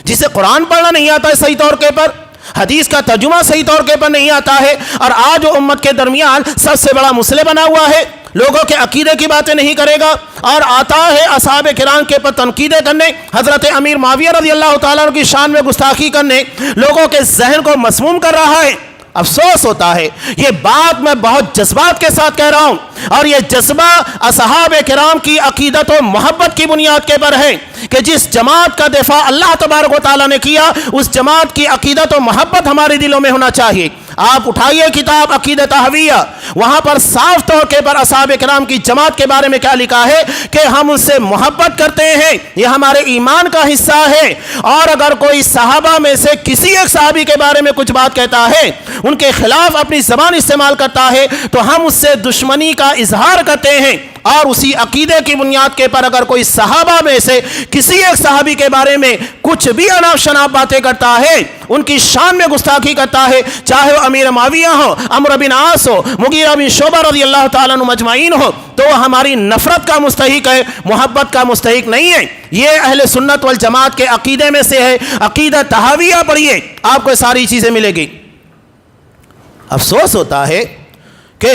جسے قرآن پڑھنا نہیں آتا ہے صحیح طور کے پر، حدیث کا ترجمہ صحیح طور کے پر نہیں آتا ہے، اور آج امت کے درمیان سب سے بڑا مسئلہ بنا ہوا ہے، لوگوں کے عقیدے کی باتیں نہیں کرے گا اور آتا ہے اصحاب کرام کے پر تنقیدیں کرنے، حضرت امیر معاویہ رضی اللہ تعالیٰ عنہ کی شان میں گستاخی کرنے، لوگوں کے ذہن کو مسموم کر رہا ہے۔ افسوس ہوتا ہے، یہ بات میں بہت جذبات کے ساتھ کہہ رہا ہوں، اور یہ جذبہ اصحاب کرام کی عقیدت و محبت کی بنیاد کے پر ہے کہ جس جماعت کا دفاع اللہ تبارک و تعالیٰ نے کیا، اس جماعت کی عقیدت و محبت ہمارے دلوں میں ہونا چاہیے۔ آپ اٹھائیے کتاب عقیدۃ طحاویہ، وہاں پر صاف طور کے پر اصحاب کرام کی جماعت کے بارے میں کیا لکھا ہے کہ ہم ان سے محبت کرتے ہیں، یہ ہمارے ایمان کا حصہ ہے، اور اگر کوئی صحابہ میں سے کسی ایک صحابی کے بارے میں کچھ بات کہتا ہے، ان کے خلاف اپنی زبان استعمال کرتا ہے، تو ہم اس سے دشمنی کا اظہار کرتے ہیں۔ اور اسی عقیدے کی بنیاد کے پر اگر کوئی صحابہ میں سے کسی ایک صحابی کے بارے میں کچھ بھی اناپ شناپ باتیں کرتا ہے، ان کی شان میں گستاخی کرتا ہے، چاہے وہ امیر معاویہ ہو، عمرو بن عاص ہو، مغیرہ بن شعبہ رضی اللہ تعالیٰ عنہ مجمعین ہو، تو وہ ہماری نفرت کا مستحق ہے، محبت کا مستحق نہیں ہے۔ یہ اہل سنت والجماعت کے عقیدے میں سے ہے۔ عقیدۃ طحاویہ پڑھیے، آپ کو ساری چیزیں ملے گی۔ افسوس ہوتا ہے کہ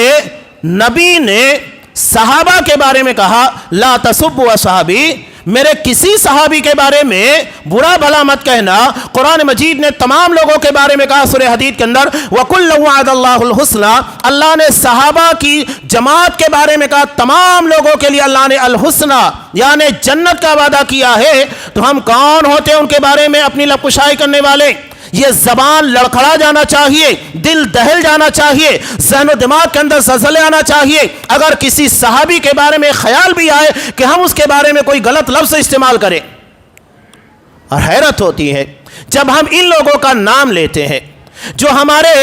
نبی نے صحابہ کے بارے میں کہا لا تسبوا اصحابی، میرے کسی صحابی کے بارے میں برا بھلا مت کہنا۔ قرآن مجید نے تمام لوگوں کے بارے میں کہا سورہ حدید کے اندر وَكُلًّا وَعَدَ اللَّهُ الْحُسْنَى، اللہ نے صحابہ کی جماعت کے بارے میں کہا تمام لوگوں کے لیے اللہ نے الحسنہ یعنی جنت کا وعدہ کیا ہے۔ تو ہم کون ہوتے ہیں ان کے بارے میں اپنی لب کشائی کرنے والے؟ یہ زبان لڑکھڑا جانا چاہیے، دل دہل جانا چاہیے، ذہن و دماغ کے اندر زلزلے آنا چاہیے اگر کسی صحابی کے بارے میں خیال بھی آئے کہ ہم اس کے بارے میں کوئی غلط لفظ استعمال کریں۔ اور حیرت ہوتی ہے جب ہم ان لوگوں کا نام لیتے ہیں جو ہمارے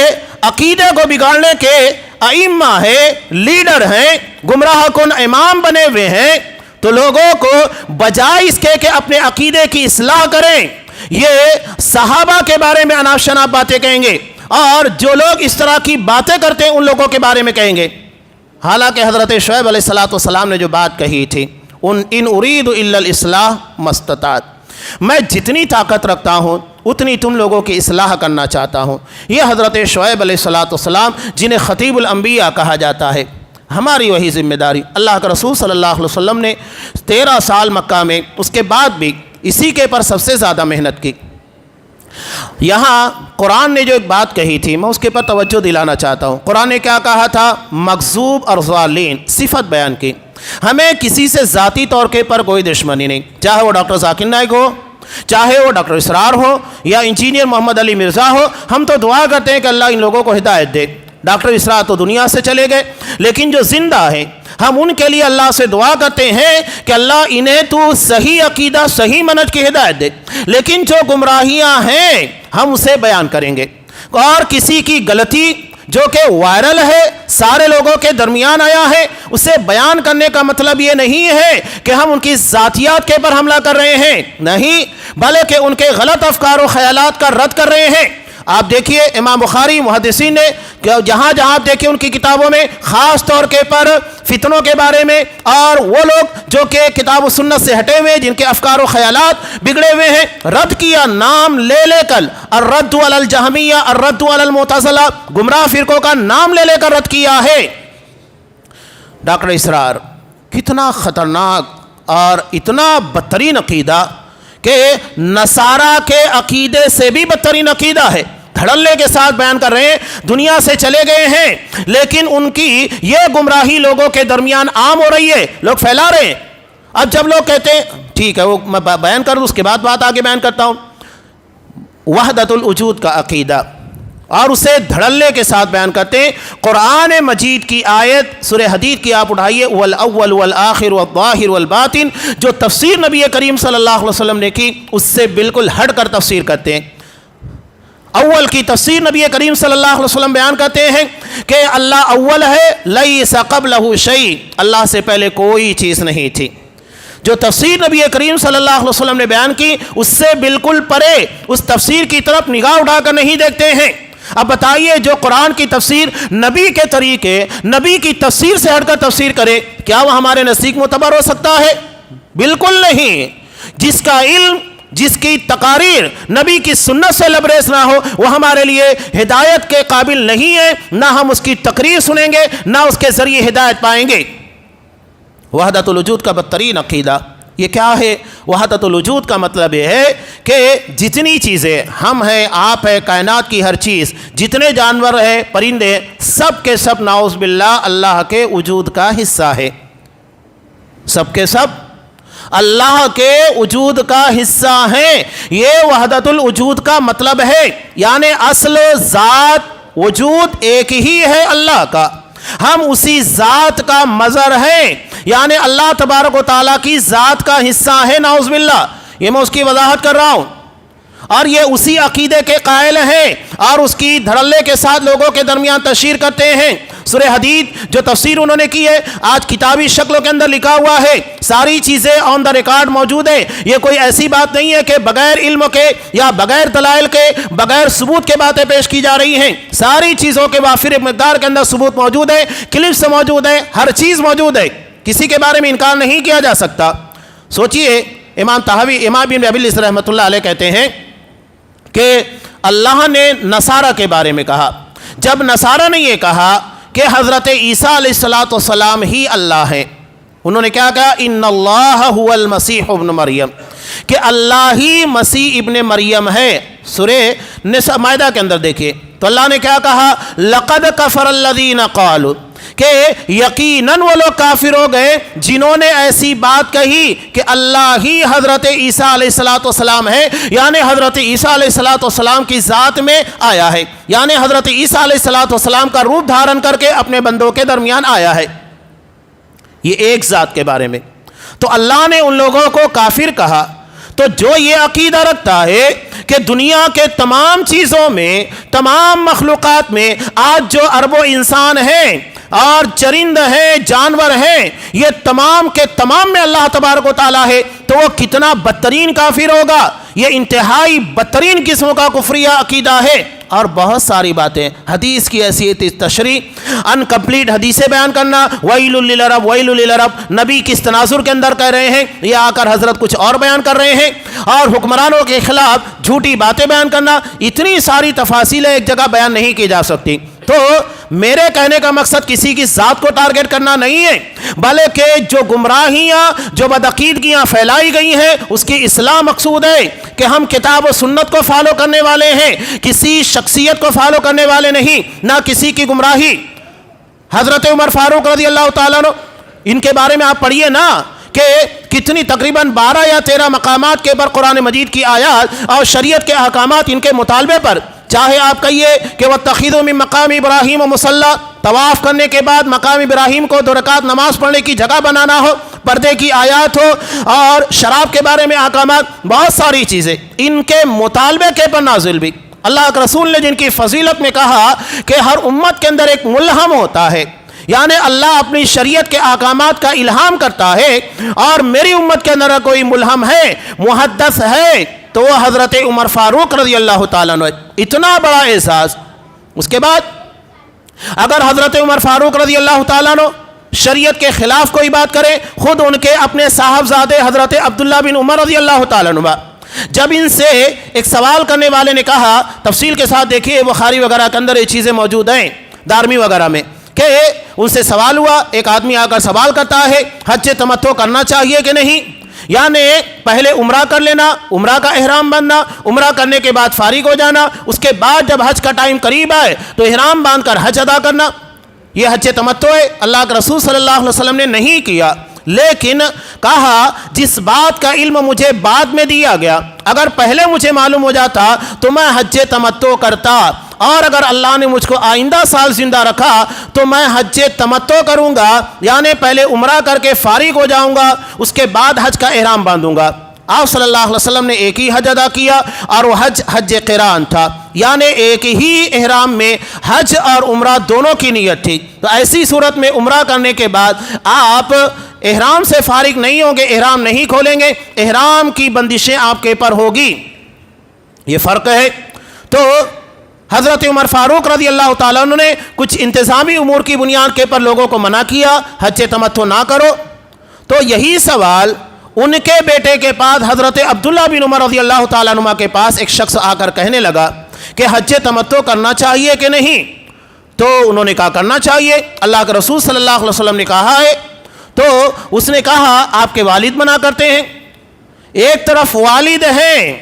عقیدے کو بگاڑنے کے ائمہ ہیں، لیڈر ہیں، گمراہ کن امام بنے ہوئے ہیں، تو لوگوں کو بجائے اس کے کہ اپنے عقیدے کی اصلاح کریں، یہ صحابہ کے بارے میں اناپ شناپ باتیں کہیں گے، اور جو لوگ اس طرح کی باتیں کرتے ہیں ان لوگوں کے بارے میں کہیں گے۔ حالانکہ حضرت شعیب علیہ السلام نے جو بات کہی تھی، ان ارید الا الاصلاح ما استطعت، میں جتنی طاقت رکھتا ہوں اتنی تم لوگوں کی اصلاح کرنا چاہتا ہوں۔ یہ حضرت شعیب علیہ السلام جنہیں خطیب الانبیاء کہا جاتا ہے، ہماری وہی ذمہ داری۔ اللہ کے رسول صلی اللہ علیہ وسلم نے 13 سال مکہ میں، اس کے بعد بھی اسی کے پر سب سے زیادہ محنت کی۔ یہاں قرآن نے جو ایک بات کہی تھی میں اس کے پر توجہ دلانا چاہتا ہوں۔ قرآن نے کیا کہا تھا؟ مغضوب اور ضالین، صفت بیان کی۔ ہمیں کسی سے ذاتی طور کے پر کوئی دشمنی نہیں، چاہے وہ ڈاکٹر ذاکر نائک ہو، چاہے وہ ڈاکٹر اسرار ہو، یا انجینئر محمد علی مرزا ہو۔ ہم تو دعا کرتے ہیں کہ اللہ ان لوگوں کو ہدایت دے۔ ڈاکٹر اسرار تو دنیا سے چلے گئے، لیکن جو زندہ ہیں ہم ان کے لیے اللہ سے دعا کرتے ہیں کہ اللہ انہیں تو صحیح عقیدہ، صحیح منہج کی ہدایت دے۔ لیکن جو گمراہیاں ہیں ہم اسے بیان کریں گے، اور کسی کی غلطی جو کہ وائرل ہے، سارے لوگوں کے درمیان آیا ہے، اسے بیان کرنے کا مطلب یہ نہیں ہے کہ ہم ان کی ذاتیات کے پر حملہ کر رہے ہیں، نہیں، بلکہ ان کے غلط افکار و خیالات کا رد کر رہے ہیں۔ آپ دیکھیے امام بخاری محدثین نے جہاں جہاں آپ دیکھیں ان کی کتابوں میں خاص طور کے پر فتنوں کے بارے میں، اور وہ لوگ جو کہ کتاب و سنت سے ہٹے ہوئے، جن کے افکار و خیالات بگڑے ہوئے ہیں، رد کیا نام لے لے کر، الرد علی الجہمیہ، الرد علی المعتزلہ، گمراہ فرقوں کا نام لے لے کر رد کیا ہے۔ ڈاکٹر اسرار کتنا خطرناک اور اتنا بدترین عقیدہ کہ نصارہ کے عقیدے سے بھی بدترین عقیدہ ہے، دھڑلے کے ساتھ بیان کر رہے ہیں، دنیا سے چلے گئے ہیں، لیکن ان کی یہ گمراہی لوگوں کے درمیان عام ہو رہی ہے، لوگ پھیلا رہے ہیں۔ اب جب لوگ کہتے ہیں ٹھیک ہے وہ میں بیان کر دوں، اس کے بعد بات آگے بیان کرتا ہوں، وحدت الوجود کا عقیدہ، اور اسے دھڑلے کے ساتھ بیان کرتے ہیں۔ قرآن مجید کی آیت سورہ حدید کی آپ اٹھائیے، والاول والآخر والظاہر والباطن، جو تفسیر نبی کریم صلی اللہ علیہ وسلم نے کی اس سے بالکل ہٹ کر تفسیر کرتے ہیں۔ اول کی تفسیر نبی کریم صلی اللہ علیہ وسلم بیان کرتے ہیں کہ اللہ اول ہے، لیس قبلہ شیء، اللہ سے پہلے کوئی چیز نہیں تھی۔ جو تفسیر نبی کریم صلی اللہ علیہ وسلم نے بیان کی اس سے بالکل پرے، اس تفسیر کی طرف نگاہ اٹھا کر نہیں دیکھتے ہیں۔ اب بتائیے جو قرآن کی تفسیر نبی کے طریقے، نبی کی تفسیر سے ہٹ کر تفسیر کرے، کیا وہ ہمارے نزدیک معتبر ہو سکتا ہے؟ بالکل نہیں۔ جس کا علم، جس کی تقاریر نبی کی سنت سے لبریز نہ ہو، وہ ہمارے لیے ہدایت کے قابل نہیں ہے، نہ ہم اس کی تقریر سنیں گے، نہ اس کے ذریعے ہدایت پائیں گے۔ وحدت الوجود کا بدترین عقیدہ یہ کیا ہے؟ وحدت الوجود کا مطلب یہ ہے کہ جتنی چیزیں ہم ہیں، آپ ہے، کائنات کی ہر چیز، جتنے جانور ہیں، پرندے، سب کے سب نعوذ باللہ اللہ کے وجود کا حصہ ہے، سب کے سب اللہ کے وجود کا حصہ ہیں۔ یہ وحدت الوجود کا مطلب ہے، یعنی اصل ذات وجود ایک ہی ہے اللہ کا، ہم اسی ذات کا مظہر ہیں، یعنی اللہ تبارک و تعالیٰ کی ذات کا حصہ ہے، نعوذ باللہ۔ یہ میں اس کی وضاحت کر رہا ہوں، اور یہ اسی عقیدے کے قائل ہیں، اور اس کی دھڑلے کے ساتھ لوگوں کے درمیان تشہیر کرتے ہیں۔ سورہ حدید جو تفسیر انہوں نے کی ہے، آج کتابی شکلوں کے اندر لکھا ہوا ہے، ساری چیزیں آن دا ریکارڈ موجود ہیں۔ یہ کوئی ایسی بات نہیں ہے کہ بغیر علم کے یا بغیر دلائل کے، بغیر ثبوت کے باتیں پیش کی جا رہی ہیں، ساری چیزوں کے وافر مقدار کے اندر ثبوت موجود ہے، کلپس موجود ہے، ہر چیز موجود ہے، کسی کے بارے میں انکار نہیں کیا جا سکتا۔ سوچئے امام طحاوی، امام بن ابی العز رحمۃ اللہ علیہ کہتے ہیں کہ اللہ نے نصارہ کے بارے میں کہا، جب نصارہ نے یہ کہا کہ حضرت عیسیٰ علیہ السلام ہی اللہ ہیں، انہوں نے کیا کہا؟ ان اللہ هو المسیح ابن مریم، کہ اللہ ہی مسیح ابن مریم ہے۔ سورہ مائدہ کے اندر دیکھیے تو اللہ نے کیا کہا؟ لقد کفر الذین قالوا، کہ یقیناً وہ لوگ کافر ہو گئے جنہوں نے ایسی بات کہی کہ اللہ ہی حضرت عیسیٰ علیہ السلام ہے، یعنی حضرت عیسیٰ علیہ السلام کی ذات میں آیا ہے، یعنی حضرت عیسیٰ علیہ السلام کا روپ دھارن کر کے اپنے بندوں کے درمیان آیا ہے، یہ ایک ذات کے بارے میں۔ تو اللہ نے ان لوگوں کو کافر کہا۔ تو جو یہ عقیدہ رکھتا ہے کہ دنیا کے تمام چیزوں میں، تمام مخلوقات میں آج جو اربوں انسان ہیں اور چرند ہیں، جانور ہیں، یہ تمام کے تمام میں اللہ تبارک و تعالیٰ ہے، تو وہ کتنا بدترین کافر ہوگا۔ یہ انتہائی بدترین قسم کا کفریہ عقیدہ ہے۔ اور بہت ساری باتیں حدیث کی حیثیت تشریح انکمپلیٹ حدیثیں بیان کرنا، ویل للعرب ویل للعرب، نبی کس تناظر کے اندر کہہ رہے ہیں، یہ آ کر حضرت کچھ اور بیان کر رہے ہیں، اور حکمرانوں کے خلاف جھوٹی باتیں بیان کرنا، اتنی ساری تفاصیل ایک جگہ بیان نہیں کی جا سکتی۔ تو میرے کہنے کا مقصد کسی کی ذات کو ٹارگٹ کرنا نہیں ہے، بلکہ جو گمراہیاں، جو بدعقیدگیاں پھیلائی گئی ہیں اس کی اصلاح مقصود ہے کہ ہم کتاب و سنت کو فالو کرنے والے ہیں، کسی شخصیت کو فالو کرنے والے نہیں، نہ کسی کی گمراہی۔ حضرت عمر فاروق رضی اللہ تعالیٰ عنہ، ان کے بارے میں آپ پڑھیے نا کہ کتنی تقریباً 12 یا 13 مقامات کے پر قرآن مجید کی آیات اور شریعت کے احکامات ان کے مطالبے پر، چاہے آپ کہیے کہ وَاتَّخِذُوا مِن مَقَامِ إِبْرَاهِيمَ مُصَلًّى، طواف کرنے کے بعد مقام ابراہیم کو 2 رکعت نماز پڑھنے کی جگہ بنانا ہو، پردے کی آیات ہو، اور شراب کے بارے میں احکامات، بہت ساری چیزیں ان کے مطالبے کے پر نازل بھی۔ اللہ کے رسول نے جن کی فضیلت میں کہا کہ ہر امت کے اندر ایک ملہم ہوتا ہے، یعنی اللہ اپنی شریعت کے احکامات کا الہام کرتا ہے، اور میری امت کے اندر کوئی ملہم ہے، محدث ہے، تو وہ حضرت عمر فاروق رضی اللہ تعالیٰ عنہ۔ اتنا بڑا اعزاز۔ اس کے بعد اگر حضرت عمر فاروق رضی اللہ تعالیٰ عنہ شریعت کے خلاف کوئی بات کرے، خود ان کے اپنے صاحبزادے حضرت عبداللہ بن عمر رضی اللہ تعالیٰ عنہ، جب ان سے ایک سوال کرنے والے نے کہا، تفصیل کے ساتھ دیکھیے بخاری وغیرہ کے اندر یہ چیزیں موجود ہیں، دارمی وغیرہ میں، کہ ان سے سوال ہوا، ایک آدمی آ کر سوال کرتا ہے حج تمتع کرنا چاہیے کہ نہیں، یعنی پہلے عمرہ کر لینا، عمرہ کا احرام بننا، عمرہ کرنے کے بعد فارغ ہو جانا، اس کے بعد جب حج کا ٹائم قریب آئے تو احرام باندھ کر حج ادا کرنا، یہ حج تمتع ہے۔ اللہ کے رسول صلی اللہ علیہ وسلم نے نہیں کیا، لیکن کہا جس بات کا علم مجھے بعد میں دیا گیا، اگر پہلے مجھے معلوم ہو جاتا تو میں حج تمتع کرتا، اور اگر اللہ نے مجھ کو آئندہ سال زندہ رکھا تو میں حج تمتع کروں گا، یعنی پہلے عمرہ کر کے فارغ ہو جاؤں گا، اس کے بعد حج کا احرام باندھوں گا۔ آپ صلی اللہ علیہ وسلم نے ایک ہی حج ادا کیا، اور وہ حج قران تھا، یعنی ایک ہی احرام میں حج اور عمرہ دونوں کی نیت تھی۔ تو ایسی صورت میں عمرہ کرنے کے بعد آپ احرام سے فارغ نہیں ہوں گے، احرام نہیں کھولیں گے، احرام کی بندشیں آپ کے پر ہوگی، یہ فرق ہے۔ تو حضرت عمر فاروق رضی اللہ تعالیٰ عنہ نے کچھ انتظامی امور کی بنیاد کے پر لوگوں کو منع کیا، حج تمتع نہ کرو۔ تو یہی سوال ان کے بیٹے کے پاس حضرت عبداللہ بن عمر رضی اللہ تعالیٰ عنہ کے پاس ایک شخص آ کر کہنے لگا کہ حج تمتع کرنا چاہیے کہ نہیں، تو انہوں نے کہا کرنا چاہیے، اللہ کے رسول صلی اللہ علیہ وسلم نے کہا ہے۔ تو اس نے کہا آپ کے والد منع کرتے ہیں، ایک طرف والد ہیں،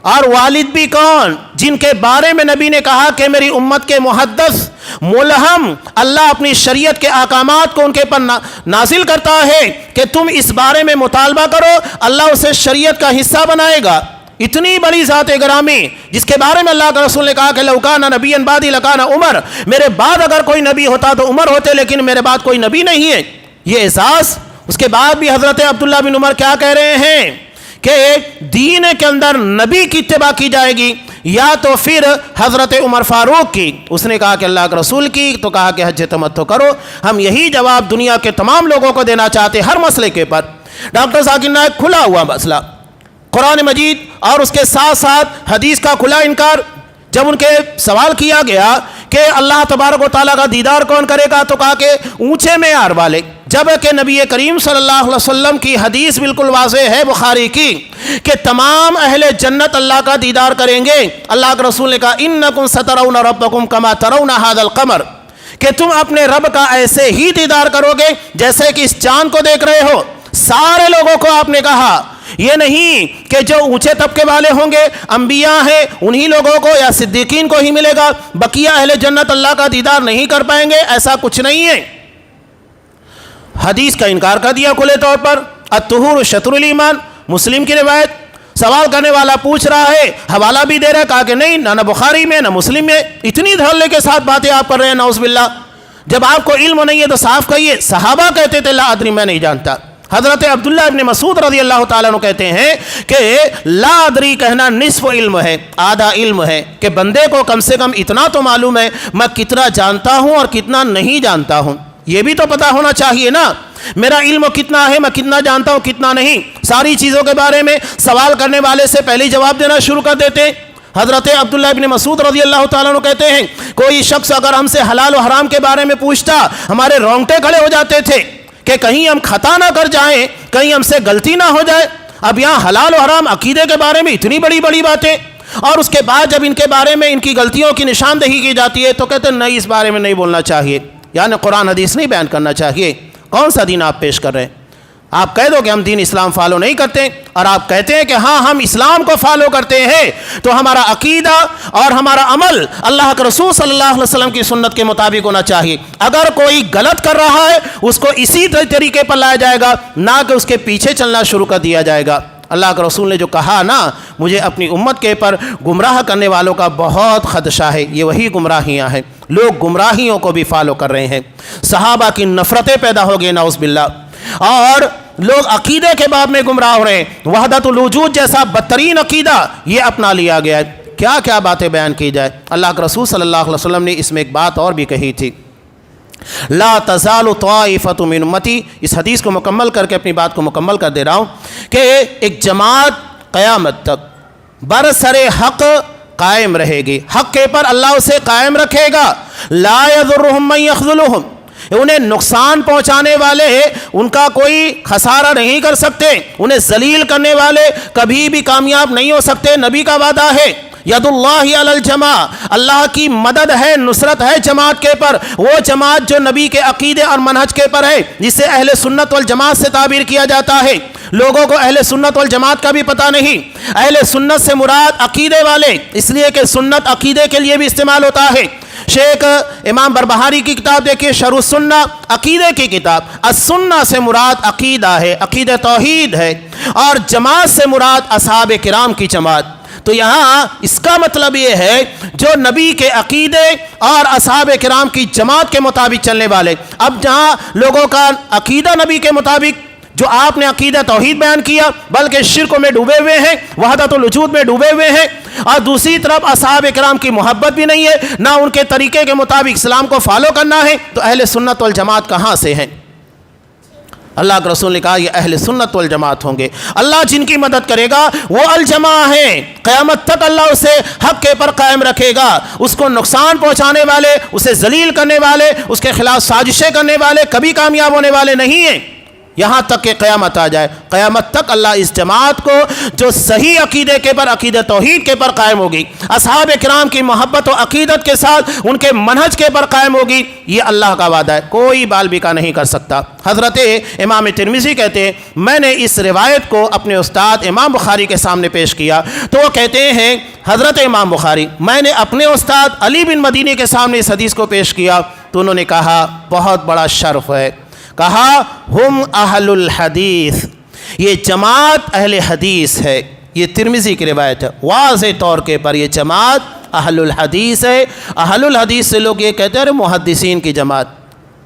اور والد بھی کون، جن کے بارے میں نبی نے کہا کہ میری امت کے محدث ملہم، اللہ اپنی شریعت کے احکامات کو ان کے پر نازل کرتا ہے کہ تم اس بارے میں مطالبہ کرو، اللہ اسے شریعت کا حصہ بنائے گا۔ اتنی بڑی ذات گرامی جس کے بارے میں اللہ کے رسول نے کہا کہ لو کان نبیا بعدی لکان عمر، میرے بعد اگر کوئی نبی ہوتا تو عمر ہوتے، لیکن میرے بعد کوئی نبی نہیں ہے، یہ احساس۔ اس کے بعد بھی حضرت عبداللہ بن عمر کیا کہہ رہے ہیں کہ دین کے اندر نبی کی اتباع کی جائے گی یا تو پھر حضرت عمر فاروق کی۔ اس نے کہا کہ اللہ کے رسول کی، تو کہا کہ حج تمتع کرو۔ ہم یہی جواب دنیا کے تمام لوگوں کو دینا چاہتے ہر مسئلے کے پر۔ ڈاکٹر ذاکر نائک کھلا ہوا مسئلہ، قرآن مجید اور اس کے ساتھ ساتھ حدیث کا کھلا انکار۔ جب ان کے سوال کیا گیا کہ اللہ تبارک و تعالیٰ کا دیدار کون کرے گا، تو کہا کہ اونچے معیار والے، جبکہ نبی کریم صلی اللہ علیہ وسلم کی حدیث بالکل واضح ہے بخاری کی کہ تمام اہل جنت اللہ کا دیدار کریں گے۔ اللہ کے رسول نے کہا انکم سترون ربکم کما ترون ھذا القمر، کہ تم اپنے رب کا ایسے ہی دیدار کرو گے جیسے کہ اس چاند کو دیکھ رہے ہو۔ سارے لوگوں کو آپ نے کہا، یہ نہیں کہ جو اونچے طبقے والے ہوں گے، انبیاء ہیں، انہی لوگوں کو یا صدیقین کو ہی ملے گا، بقیہ اہل جنت اللہ کا دیدار نہیں کر پائیں گے، ایسا کچھ نہیں ہے۔ حدیث کا انکار کر دیا کھلے طور پر. الطہور شطر الایمان، مسلم کی روایت. سوال کرنے والا پوچھ رہا ہے، حوالہ بھی دے رہا ہے، کہا کہ نہیں، نہ بخاری میں نہ مسلم میں. اتنی دھڑلے کے ساتھ باتیں آپ کر رہے ہیں، نعوذ باللہ. جب آپ کو علم نہیں ہے تو صاف کہیے. صحابہ کہتے تھے لا ادری، میں نہیں جانتا. حضرت عبداللہ ابن مسعود رضی اللہ تعالیٰ عنہ کہتے ہیں کہ لا ادری کہنا نصف علم ہے، آدھا علم ہے، کہ بندے کو کم سے کم اتنا تو معلوم ہے میں کتنا جانتا ہوں اور کتنا نہیں جانتا ہوں. یہ بھی تو پتہ ہونا چاہیے نا، میرا علم کتنا ہے، میں کتنا جانتا ہوں کتنا نہیں. ساری چیزوں کے بارے میں سوال کرنے والے سے پہلے جواب دینا شروع کر دیتے ہیں. حضرت عبداللہ ابن مسعود رضی اللہ تعالیٰ عنہ کہتے ہیں کوئی شخص اگر ہم سے حلال و حرام کے بارے میں پوچھتا، ہمارے رونگٹے کھڑے ہو جاتے تھے کہ کہیں ہم خطا نہ کر جائیں، کہیں ہم سے غلطی نہ ہو جائے. اب یہاں حلال و حرام عقیدے کے بارے میں اتنی بڑی بڑی باتیں، اور اس کے بعد جب ان کے بارے میں ان کی غلطیوں کی نشاندہی کی جاتی ہے تو کہتے ہیں نہیں، اس بارے میں نہیں بولنا چاہیے، یعنی قرآن حدیث نہیں بیان کرنا چاہیے. کون سا دین آپ پیش کر رہے ہیں؟ آپ کہہ دو کہ ہم دین اسلام فالو نہیں کرتے، اور آپ کہتے ہیں کہ ہاں ہم اسلام کو فالو کرتے ہیں، تو ہمارا عقیدہ اور ہمارا عمل اللہ کے رسول صلی اللہ علیہ وسلم کی سنت کے مطابق ہونا چاہیے. اگر کوئی غلط کر رہا ہے اس کو اسی طریقے پر لایا جائے گا، نہ کہ اس کے پیچھے چلنا شروع کر دیا جائے گا. اللہ کے رسول نے جو کہا نا، مجھے اپنی امت کے پر گمراہ کرنے والوں کا بہت خدشہ ہے، یہ وہی گمراہیاں ہیں. لوگ گمراہیوں کو بھی فالو کر رہے ہیں. صحابہ کی نفرتیں پیدا ہو گئی نعوذ باللہ، اور لوگ عقیدے کے باب میں گمراہ ہو رہے ہیں. وحدت الوجود جیسا بدترین عقیدہ یہ اپنا لیا گیا ہے. کیا کیا باتیں بیان کی جائے. اللہ کے رسول صلی اللہ علیہ وسلم نے اس میں ایک بات اور بھی کہی تھی، لا تزال طائفۃ من امتی. اس حدیث کو مکمل کر کے اپنی بات کو مکمل کر دے رہا ہوں کہ ایک جماعت قیامت تک برسر حق قائم رہے گی. حق کے پر اللہ اسے قائم رکھے گا. لا یضرهم من یخذلهم، انہیں نقصان پہنچانے والے ان کا کوئی خسارہ نہیں کر سکتے، انہیں ذلیل کرنے والے کبھی بھی کامیاب نہیں ہو سکتے. نبی کا وعدہ ہے ید اللہ علی الجماع، اللہ کی مدد ہے، نصرت ہے جماعت کے پر. وہ جماعت جو نبی کے عقیدے اور منہج کے پر ہے، جسے اہل سنت والجماعت سے تعبیر کیا جاتا ہے. لوگوں کو اہل سنت والجماعت کا بھی پتہ نہیں. اہل سنت سے مراد عقیدے والے، اس لیے کہ سنت عقیدے کے لیے بھی استعمال ہوتا ہے. شیخ امام بربہاری کی کتاب دیکھیے شرح السنہ، عقیدے کی کتاب. السنہ سے مراد عقیدہ ہے، عقیدہ توحید ہے، اور جماعت سے مراد اصحاب کرام کی جماعت. تو یہاں اس کا مطلب یہ ہے جو نبی کے عقیدے اور اصحاب کرام کی جماعت کے مطابق چلنے والے. اب جہاں لوگوں کا عقیدہ نبی کے مطابق جو آپ نے عقیدہ توحید بیان کیا، بلکہ شرک میں ڈوبے ہوئے ہیں، وحدت الوجود میں ڈوبے ہوئے ہیں، اور دوسری طرف اصحاب کرام کی محبت بھی نہیں ہے، نہ ان کے طریقے کے مطابق اسلام کو فالو کرنا ہے، تو اہل سنت والجماعت کہاں سے ہیں؟ اللہ کے رسول نے کہا یہ اہل سنت والجماعت ہوں گے. اللہ جن کی مدد کرے گا وہ الجماع ہیں. قیامت تک اللہ اسے حق کے پر قائم رکھے گا. اس کو نقصان پہنچانے والے، اسے ذلیل کرنے والے، اس کے خلاف سازشیں کرنے والے کبھی کامیاب ہونے والے نہیں ہیں، یہاں تک کہ قیامت آ جائے. قیامت تک اللہ اس جماعت کو جو صحیح عقیدے کے پر، عقیدہ توحید کے پر قائم ہوگی، اصحاب کرام کی محبت و عقیدت کے ساتھ ان کے منہج کے پر قائم ہوگی، یہ اللہ کا وعدہ ہے، کوئی بال بیکا نہیں کر سکتا. حضرت امام ترمذی کہتے ہیں میں نے اس روایت کو اپنے استاد امام بخاری کے سامنے پیش کیا تو وہ کہتے ہیں حضرت امام بخاری میں نے اپنے استاد علی بن مدینی کے سامنے اس حدیث کو پیش کیا تو انہوں نے کہا بہت بڑا شرف ہے. کہا ہم اہل الحدیث، یہ جماعت اہل حدیث ہے. یہ ترمذی کی روایت ہے. واضح طور کے پر یہ جماعت اہل الحدیث ہے. اہل الحدیث سے لوگ یہ کہتے ہیں محدثین کی جماعت.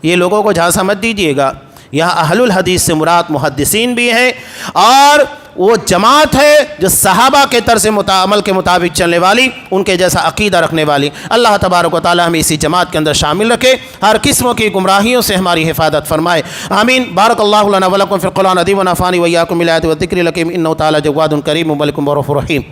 یہ لوگوں کو جھانسا مت دیجیے گا، یہاں اہل الحدیث سے مراد محدثین بھی ہیں، اور وہ جماعت ہے جو صحابہ کے طرز عمل کے مطابق چلنے والی، ان کے جیسا عقیدہ رکھنے والی. اللہ تبارک و تعالی ہمیں اسی جماعت کے اندر شامل رکھے، ہر قسم کی گمراہیوں سے ہماری حفاظت فرمائے. آمین. بارک اللہ لنا ولکم فی القرآن العظیم ونفعنی وإیاکم بالآیات والذکر الحکیم انہ تعالی جواد کریم ملک رؤوف رحیم.